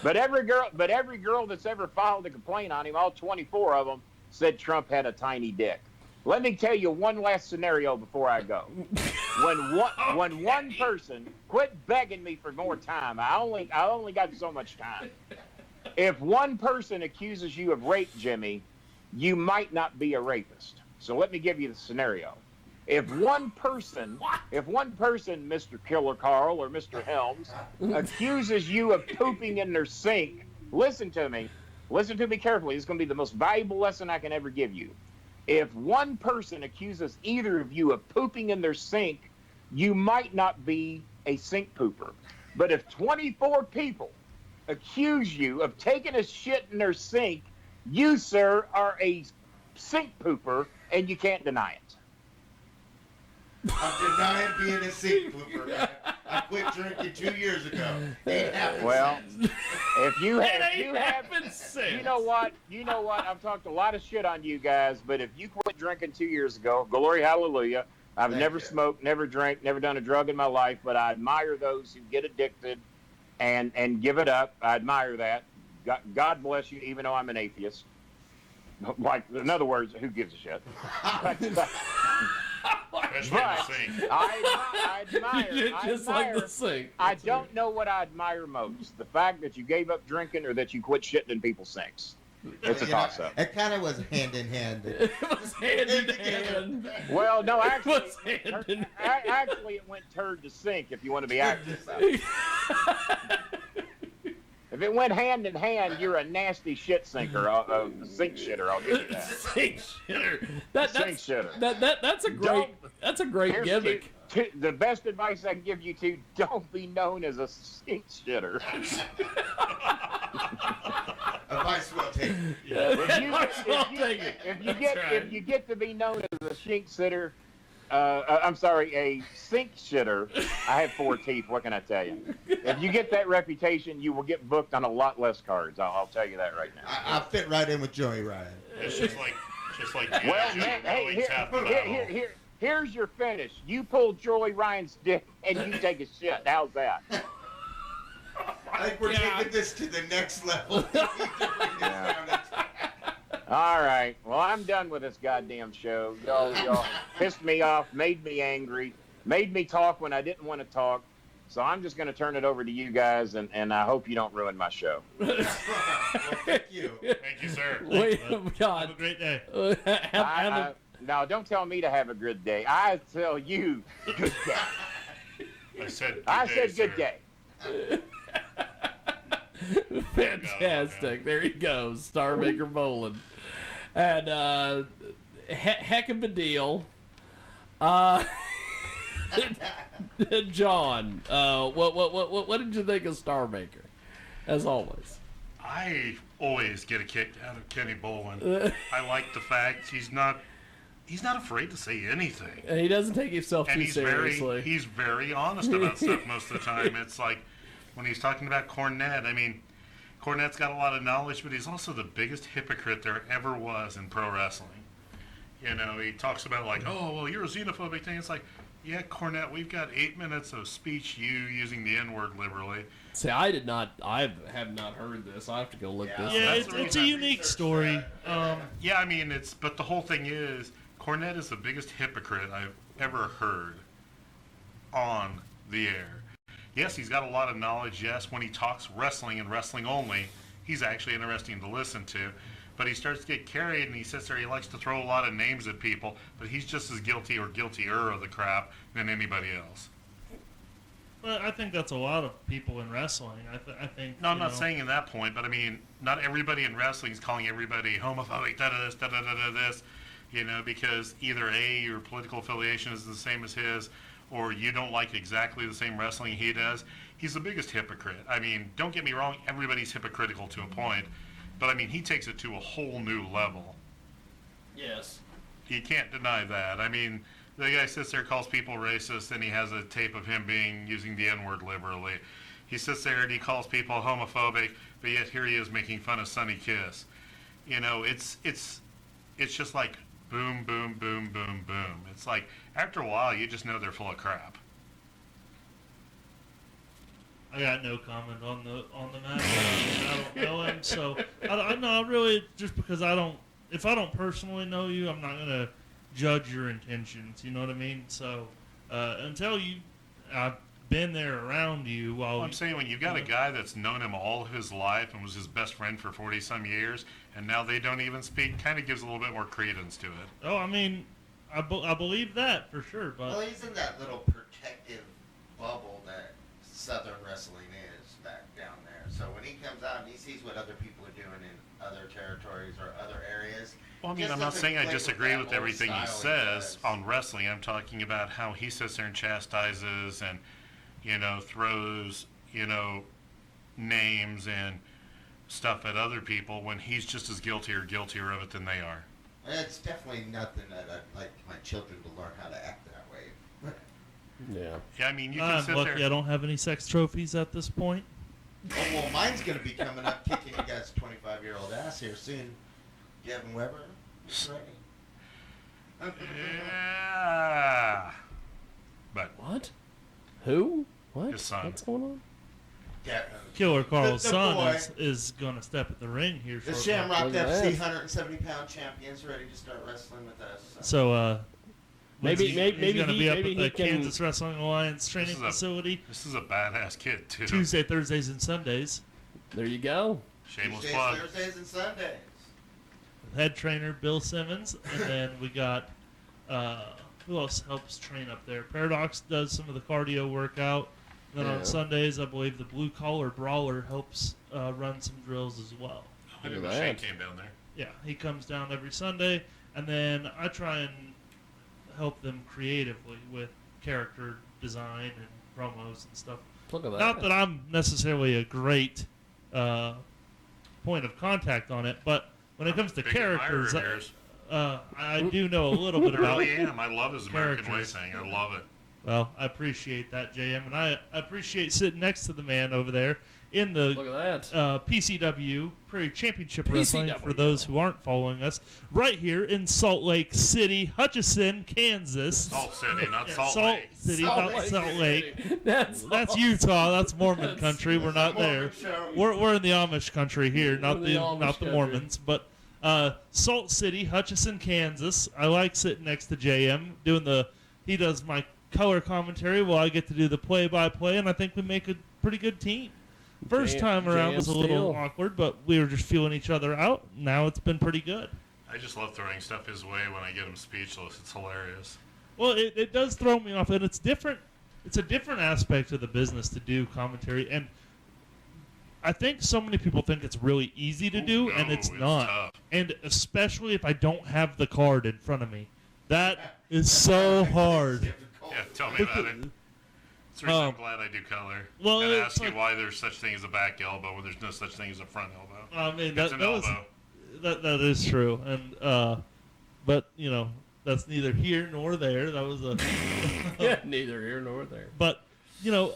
But every girl that's ever filed a complaint on him, all 24 of them, said Trump had a tiny dick. Let me tell you one last scenario before I go. When one person, quit begging me for more time. I only got so much time. If one person accuses you of rape, Jimmy, you might not be a rapist. So let me give you the scenario. If one person, Mr. Killer Carl or Mr. Helms, accuses you of pooping in their sink, listen to me carefully. This is going to be the most valuable lesson I can ever give you. If one person accuses either of you of pooping in their sink, you might not be a sink pooper. But if 24 people accuse you of taking a shit in their sink, you, sir, are a sink pooper, and you can't deny it. I'm denying being a sink pooper, man. I quit drinking 2 years ago. Ain't happened Well, since. if you have, since. you know what? I've talked a lot of shit on you guys, but if you quit drinking 2 years ago, glory hallelujah. I've never smoked, never drank, never done a drug in my life, but I admire those who get addicted and give it up. I admire that. God bless you, even though I'm an atheist. Like, in other words, who gives a shit? I admire the sink. I don't know what I admire most. The fact that you gave up drinking or that you quit shitting in people's sinks. It's a toss-up. It kind of was hand in hand. It was hand in hand. Well, no, actually, was hand in actually, it went turd to sink. If you want to be accurate, if it went hand in hand, you're a nasty shit sinker, a sink shitter. I'll give you that. Sink shitter. Sink shitter. That's a great gimmick. The best advice I can give you two: don't be known as a sink shitter. Advice well taken. If you get to be known as a sink sitter, I'm sorry, a sink shitter. I have 4 teeth. What can I tell you? If you get that reputation, you will get booked on a lot less cards. I'll tell you that right now. I fit right in with Joey Ryan. It's just like Well, man, hey, here's your finish. You pull Joey Ryan's dick and you take a shit. How's that? I think we're taking this to the next level. All right. Well, I'm done with this goddamn show. Y'all pissed me off, made me angry, made me talk when I didn't want to talk. So I'm just going to turn it over to you guys, and I hope you don't ruin my show. Well, thank you. Thank you, sir. Wait, God. Have a great day. No, don't tell me to have a good day. I tell you, good day. I said good day. Fantastic. There he goes. Starmaker bowling. And heck of a deal. John, what did you think of Starmaker? As always. I always get a kick out of Kenny Bolin. I like the fact he's not afraid to say anything. And he doesn't take himself And too seriously. he's very honest about stuff most of the time. It's like when he's talking about Cornette, I mean, Cornette's got a lot of knowledge, but he's also the biggest hypocrite there ever was in pro wrestling. You know, he talks about like, oh, well, you're a xenophobic thing. It's like, yeah, Cornette, we've got 8 minutes of speech you using the N-word liberally. See, I have not heard this. I have to go look this up. Yeah, it's a unique story. Yeah, I mean, but the whole thing is, Cornette is the biggest hypocrite I've ever heard on the air. Yes, he's got a lot of knowledge. Yes, when he talks wrestling and wrestling only, he's actually interesting to listen to. But he starts to get carried, and he sits there. He likes to throw a lot of names at people, but he's just as guilty or guiltier of the crap than anybody else. Well, I think that's a lot of people in wrestling. I think. No, I'm not saying in that point, but I mean, not everybody in wrestling is calling everybody homophobic, this, this, you know, because either A, your political affiliation is the same as his, or you don't like exactly the same wrestling he does. He's the biggest hypocrite. I mean, don't get me wrong, everybody's hypocritical to a point, but I mean, he takes it to a whole new level. Yes. You can't deny that. I mean, the guy sits there, calls people racist, and he has a tape of him using the N-word liberally. He sits there and he calls people homophobic, but yet here he is making fun of Sonny Kiss. You know, it's just like boom, boom, boom, boom, boom. It's like after a while, you just know they're full of crap. I got no comment on the matter. I don't know him, so I know really just because if I don't personally know you, I'm not gonna judge your intentions. You know what I mean? So until I've been there around you while I'm saying when you've got a guy that's known him all his life and was his best friend for 40 some years, and now they don't even speak, kind of gives a little bit more credence to it. Oh, I mean, I believe that for sure, but Well, he's in that little protective bubble that Southern wrestling is back down there. So when he comes out and he sees what other people are doing in other territories or other areas. Well, I mean, just I'm not doesn't saying I click disagree that with everything old he style says does. on wrestling. I'm talking about how he sits there and chastises and, you know, throws, you know, names and stuff at other people when he's just as guilty or guiltier of it than they are. It's definitely nothing that I'd like my children to learn how to act that way. Yeah. Yeah, I mean, you can I'm sit lucky there. I don't have any sex trophies at this point. Oh, well, mine's going to be coming up kicking you guys' 25-year-old ass here soon. Gavin Weber, he's ready. Yeah. But What? Who? What? His son. What's going on? Killer Carl's the son boy. is going to step at the ring here The shortly. Shamrock Look at FC that. 170-pound champions ready to start wrestling with us. So, Maybe he's maybe going to he- be up maybe at he the can- Kansas Wrestling Alliance training This is a- facility this is a badass kid, too. Tuesday, Thursdays, and Sundays. There you go. Shameless Tuesdays, plug. Thursdays, and Sundays. head trainer Bill Simmons, and then we got who else helps train up there? Paradox does some of the cardio workout. And then on Sundays, I believe the Blue Collar Brawler helps run some drills as well. I didn't know Shane came down there. Yeah, he comes down every Sunday, and then I try and help them creatively with character design and promos and stuff. Look at that. Not that I'm necessarily a great point of contact on it, but when it comes to Big characters, admirer of yours. I do know a little bit I about. really am. I love his American way characters. thing. I love it. Well, I appreciate that, JM, and I appreciate sitting next to the man over there in the Look at that. PCW, Prairie Championship Wrestling, PCW. for those who aren't following us, right here in Salt Lake City, Hutchinson, Kansas. Salt City, not Yeah, Salt Salt Lake. City, not Salt Lake. That's That's Utah. That's Mormon That's- country. We're not there. We're in the Amish country here, not in the the Amish not the country. Mormons. But Salt City, Hutchinson, Kansas. I like sitting next to JM doing the. He does my color commentary while I get to do the play-by-play, and I think we make a pretty good team. First time around was a little Steele. awkward, but we were just feeling each other out. Now it's been pretty good. I just love throwing stuff his way when I get him speechless. It's hilarious. Well, it does throw me off, and it's different. It's a different aspect of the business to do commentary, and I think so many people think it's really easy to do, and No, it's not. tough. And especially if I don't have the card in front of me, that is so hard. Yeah, tell me about it. That's the reason I'm glad I do color. well, and it's ask you like- why there's such thing as a back elbow when there's no such thing as a front elbow. I mean, It's that an was elbow. that is true, and but you know that's neither here nor there. That was a yeah, neither here nor there. But, you know,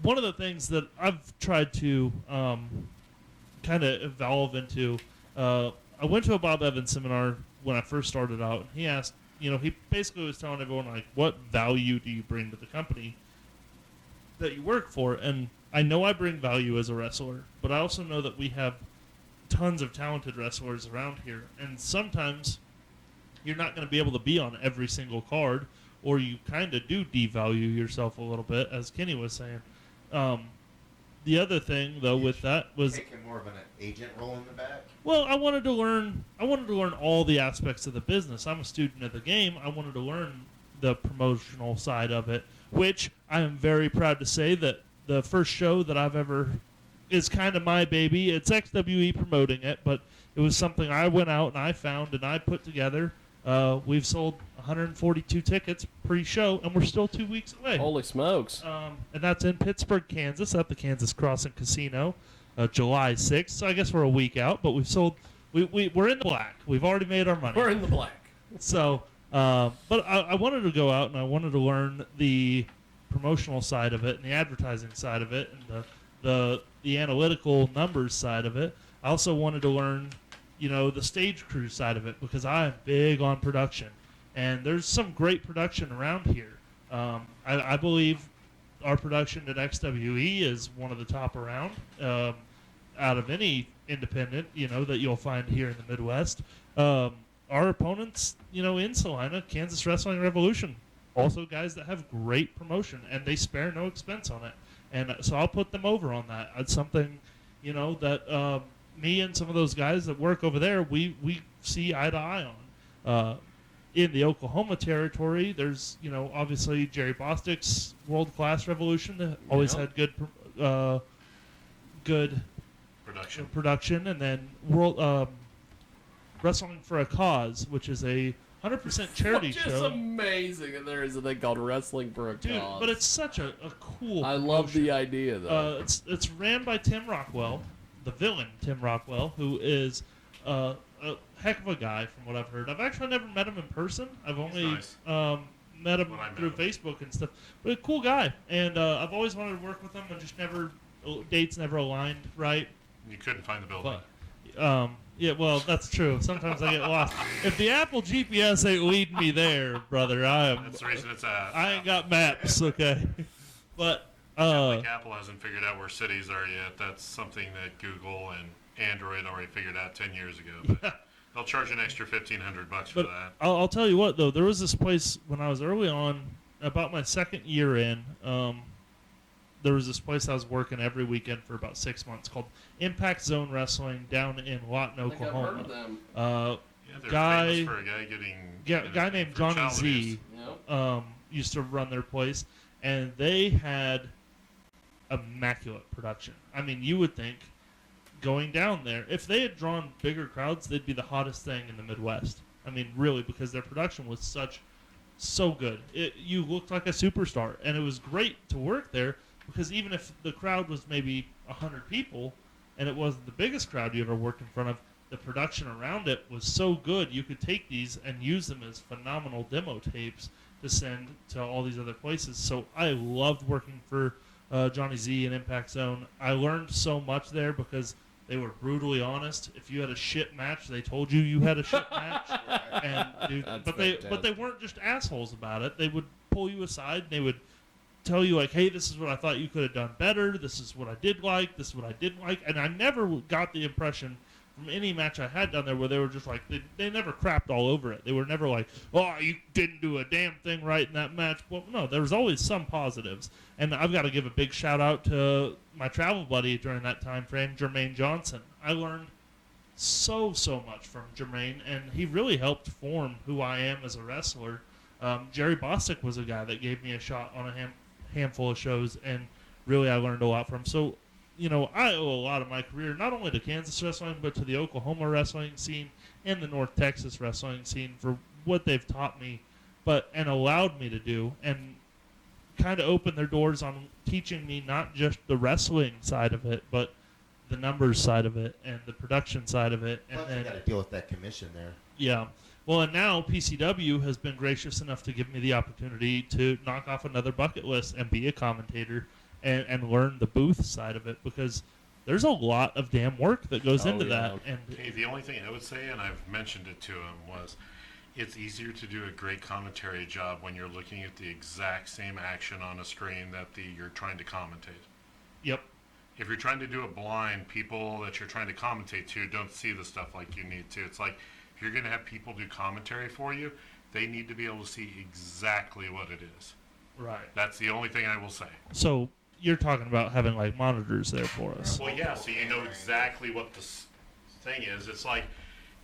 one of the things that I've tried to kind of evolve into, I went to a Bob Evans seminar when I first started out, and he asked, you know, he basically was telling everyone, like, what value do you bring to the company that you work for? And I know I bring value as a wrestler, but I also know that we have tons of talented wrestlers around here, and sometimes you're not going to be able to be on every single card, or you kind of do devalue yourself a little bit, as Kenny was saying. The other thing, though, with that was, Taking more of an agent role in the back. well, I wanted to learn all the aspects of the business. I'm a student of the game. I wanted to learn the promotional side of it, which I am very proud to say that the first show that I've ever is kind of my baby. It's XWE promoting it, but it was something I went out and I found and I put together. We've sold 142 tickets pre-show, and we're still 2 weeks away. Holy smokes. And that's in Pittsburgh, Kansas, at the Kansas Crossing Casino, July 6th. So I guess we're a week out, but we've sold. We're in the black. We've already made our money. We're in the black. So, but I wanted to go out and I wanted to learn the promotional side of it and the advertising side of it and the analytical numbers side of it. I also wanted to learn, you know, the stage crew side of it because I am big on production, and there's some great production around here. I believe our production at XWE is one of the top around out of any independent, you know, that you'll find here in the Midwest. Our opponents, you know, in Salina, Kansas Wrestling Revolution, also guys that have great promotion, and they spare no expense on it. And so I'll put them over on that. It's something, you know, that me and some of those guys that work over there, we see eye to eye on. In the Oklahoma territory, there's, you know, obviously Jerry Bostic's World Class Revolution that always Yeah. had good production, and then Wrestling for a Cause, which is a 100% charity Which is show. amazing that there is a thing called Wrestling for a Dude, Cause. but it's such a cool I love promotion. the idea, though. It's ran by Tim Rockwell, the villain Tim Rockwell, who is a heck of a guy from what I've heard. I've actually never met him in person. I've only nice. met him When I met through him. Facebook and stuff. But a cool guy, and I've always wanted to work with him, and just dates never aligned right. You couldn't find the building. But yeah, well, that's true. Sometimes I get lost. If the Apple GPS ain't leading me there, brother, That's the reason it's I ain't got maps, okay? But like Apple hasn't figured out where cities are yet. That's something that Google and Android already figured out 10 years ago. But they'll charge an extra $1,500 for But that. I'll tell you what, though. There was this place when I was early on, about my second year in, there was this place I was working every weekend for about 6 months called Impact Zone Wrestling down in Lawton, I think I've heard of Oklahoma. them. Yeah, they're Guy- famous for a guy getting. Guy named for Johnny child Z abuse. used to run their place, and they had immaculate production. I mean, you would think going down there, if they had drawn bigger crowds, they'd be the hottest thing in the Midwest. I mean, really, because their production was so good. You looked like a superstar, and it was great to work there because even if the crowd was maybe 100 people, and it wasn't the biggest crowd you ever worked in front of, the production around it was so good you could take these and use them as phenomenal demo tapes to send to all these other places. So I loved working for Johnny Z and Impact Zone. I learned so much there because they were brutally honest. If you had a shit match, they told you had a shit match. And dude, but they weren't just assholes about it. They would pull you aside and they would tell you like, hey, this is what I thought you could have done better. This is what I did like. This is what I didn't like. And I never got the impression from any match I had down there where they were just like, they never crapped all over it. They were never like, oh, you didn't do a damn thing right in that match. Well, no, there was always some positives. And I've got to give a big shout out to my travel buddy during that time frame, Jermaine Johnson. I learned so much from Jermaine, and he really helped form who I am as a wrestler. Jerry Bostic was a guy that gave me a shot on a handful of shows, and really I learned a lot from him. So, you know, I owe a lot of my career not only to Kansas wrestling, but to the Oklahoma wrestling scene and the North Texas wrestling scene for what they've taught me, and allowed me to do, and kind of opened their doors on teaching me not just the wrestling side of it, but the numbers side of it and the production side of it. And Plus, then you got to deal with that commission there. yeah. Well, and now PCW has been gracious enough to give me the opportunity to knock off another bucket list and be a commentator and learn the booth side of it, because there's a lot of damn work that goes into that. And Hey, the only thing I would say, and I've mentioned it to him, was it's easier to do a great commentary job when you're looking at the exact same action on a screen that you're trying to commentate. yep. If you're trying to do it blind, people that you're trying to commentate to don't see the stuff like you need to. It's like if you're going to have people do commentary for you, they need to be able to see exactly what it is. Right. That's the only thing I will say. So you're talking about having like monitors there for us. Well, yeah, so you know exactly what the thing is. It's like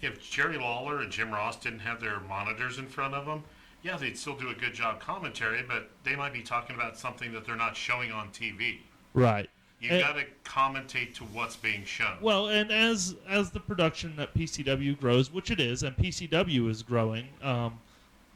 if Jerry Lawler and Jim Ross didn't have their monitors in front of them, yeah, they'd still do a good job commentary, but they might be talking about something that they're not showing on TV. Right. You And- got to commentate to what's being shown. Well, and as the production at PCW grows, which it is, and PCW is growing,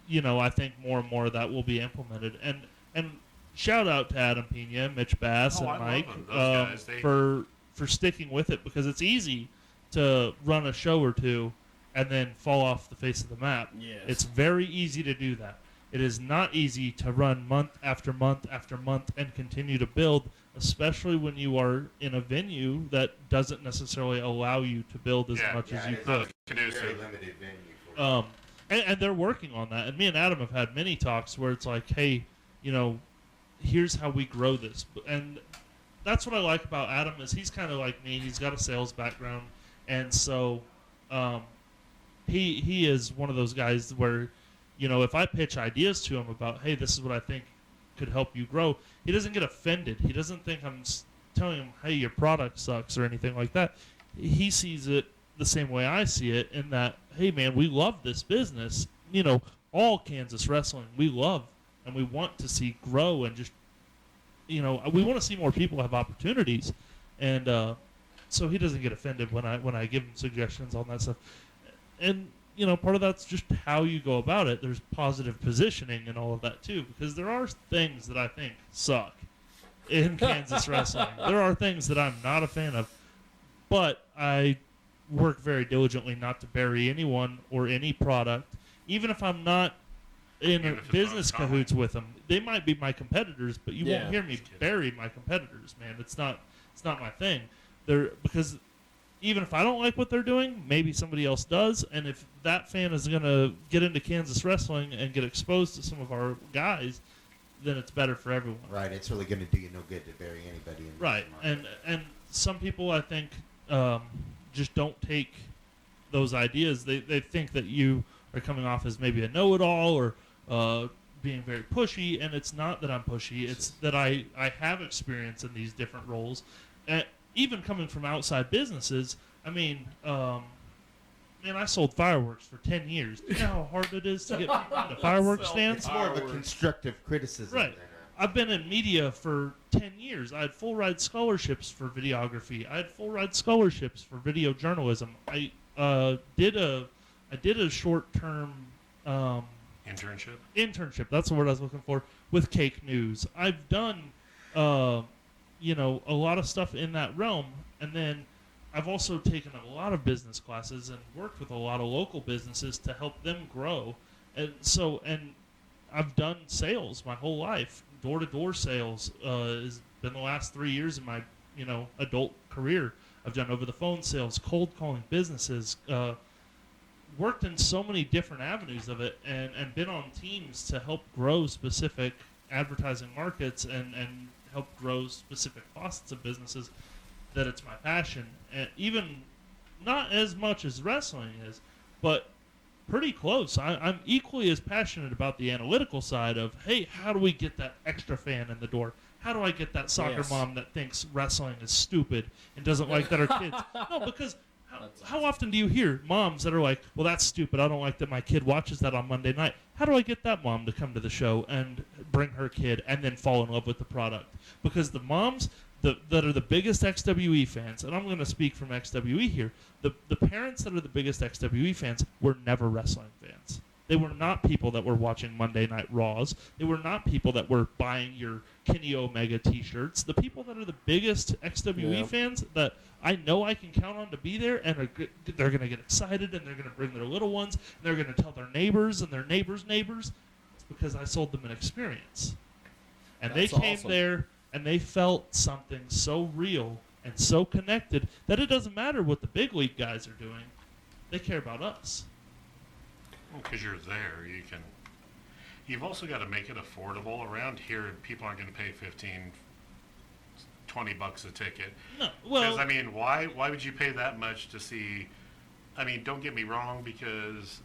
you know, I think more and more of that will be implemented. And shout out to Adam Pena, Mitch Bass, Oh, and I love Mike them. Those guys, they- for sticking with it, because it's easy to run a show or two and then fall off the face of the map. Yes. It's very easy to do that. It is not easy to run month after month after month and continue to build, especially when you are in a venue that doesn't necessarily allow you to build as Yeah. much as you it's could. a Conducive. very limited venue for And they're working on that. And me and Adam have had many talks where it's like, hey, you know, here's how we grow this. And that's what I like about Adam is he's kind of like me. He's got a sales background, and so he is one of those guys where, you know, if I pitch ideas to him about, hey, this is what I think could help you grow, he doesn't get offended. He doesn't think I'm telling him, hey, your product sucks or anything like that. He sees it the same way I see it, in that, hey, man, we love this business. You know, all Kansas wrestling we love, and we want to see grow, and just, you know, we want to see more people have opportunities. And so he doesn't get offended when I give him suggestions on that stuff. And, you know, part of that's just how you go about it. There's positive positioning and all of that too, because there are things that I think suck in Kansas wrestling. There are things that I'm not a fan of, but I work very diligently not to bury anyone or any product, even if I'm not in Even a if it's not business common. cahoots with them. They might be my competitors, but you Yeah. won't hear me bury my competitors, man. It's not my thing. Because even if I don't like what they're doing, maybe somebody else does. And if that fan is going to get into Kansas wrestling and get exposed to some of our guys, then it's better for everyone. Right, it's really going to do you no good to bury anybody in Right. the market. And some people, I think, just don't take those ideas. They think that you are coming off as maybe a know-it-all or being very pushy, and it's not that I'm pushy. It's that I have experience in these different roles. Even coming from outside businesses, I mean, man, I sold fireworks for 10 years. Do you know how hard it is to get people into fireworks stands? It's more of a constructive criticism. Right. Than I've been in media for 10 years. I had full ride scholarships for videography. I had full ride scholarships for video journalism. I did a short term internship. That's the word I was looking for, with Cake News. I've done a lot of stuff in that realm, and then I've also taken a lot of business classes and worked with a lot of local businesses to help them grow. And I've done sales my whole life. Door-to-door sales has been the last 3 years of my, adult career. I've done over-the-phone sales, cold calling businesses, worked in so many different avenues of it, and been on teams to help grow specific advertising markets and help grow specific facets of businesses, that it's my passion. And even not as much as wrestling is, but pretty close. I'm equally as passionate about the analytical side of, hey, how do we get that extra fan in the door? How do I get that soccer mom that thinks wrestling is stupid and doesn't like that her kids... No, because how often do you hear moms that are like, well, that's stupid. I don't like that my kid watches that on Monday night. How do I get that mom to come to the show and bring her kid and then fall in love with the product? Because the moms that are the biggest XWE fans, and I'm going to speak from XWE here, the parents that are the biggest XWE fans were never wrestling fans. They were not people that were watching Monday Night Raws. They were not people that were buying your Kenny Omega t-shirts. The people that are the biggest XWE fans that I know I can count on to be there, and they're going to get excited, and they're going to bring their little ones, and they're going to tell their neighbors and their neighbors' neighbors. It's because I sold them an experience. And That's they came awesome. there, and they felt something so real and so connected that it doesn't matter what the big league guys are doing. They care about us. Because you're there, you've also got to make it affordable. Around here, people aren't going to pay $15-$20 a ticket. No, well, Because, I mean, why would you pay that much to see... I mean, don't get me wrong, because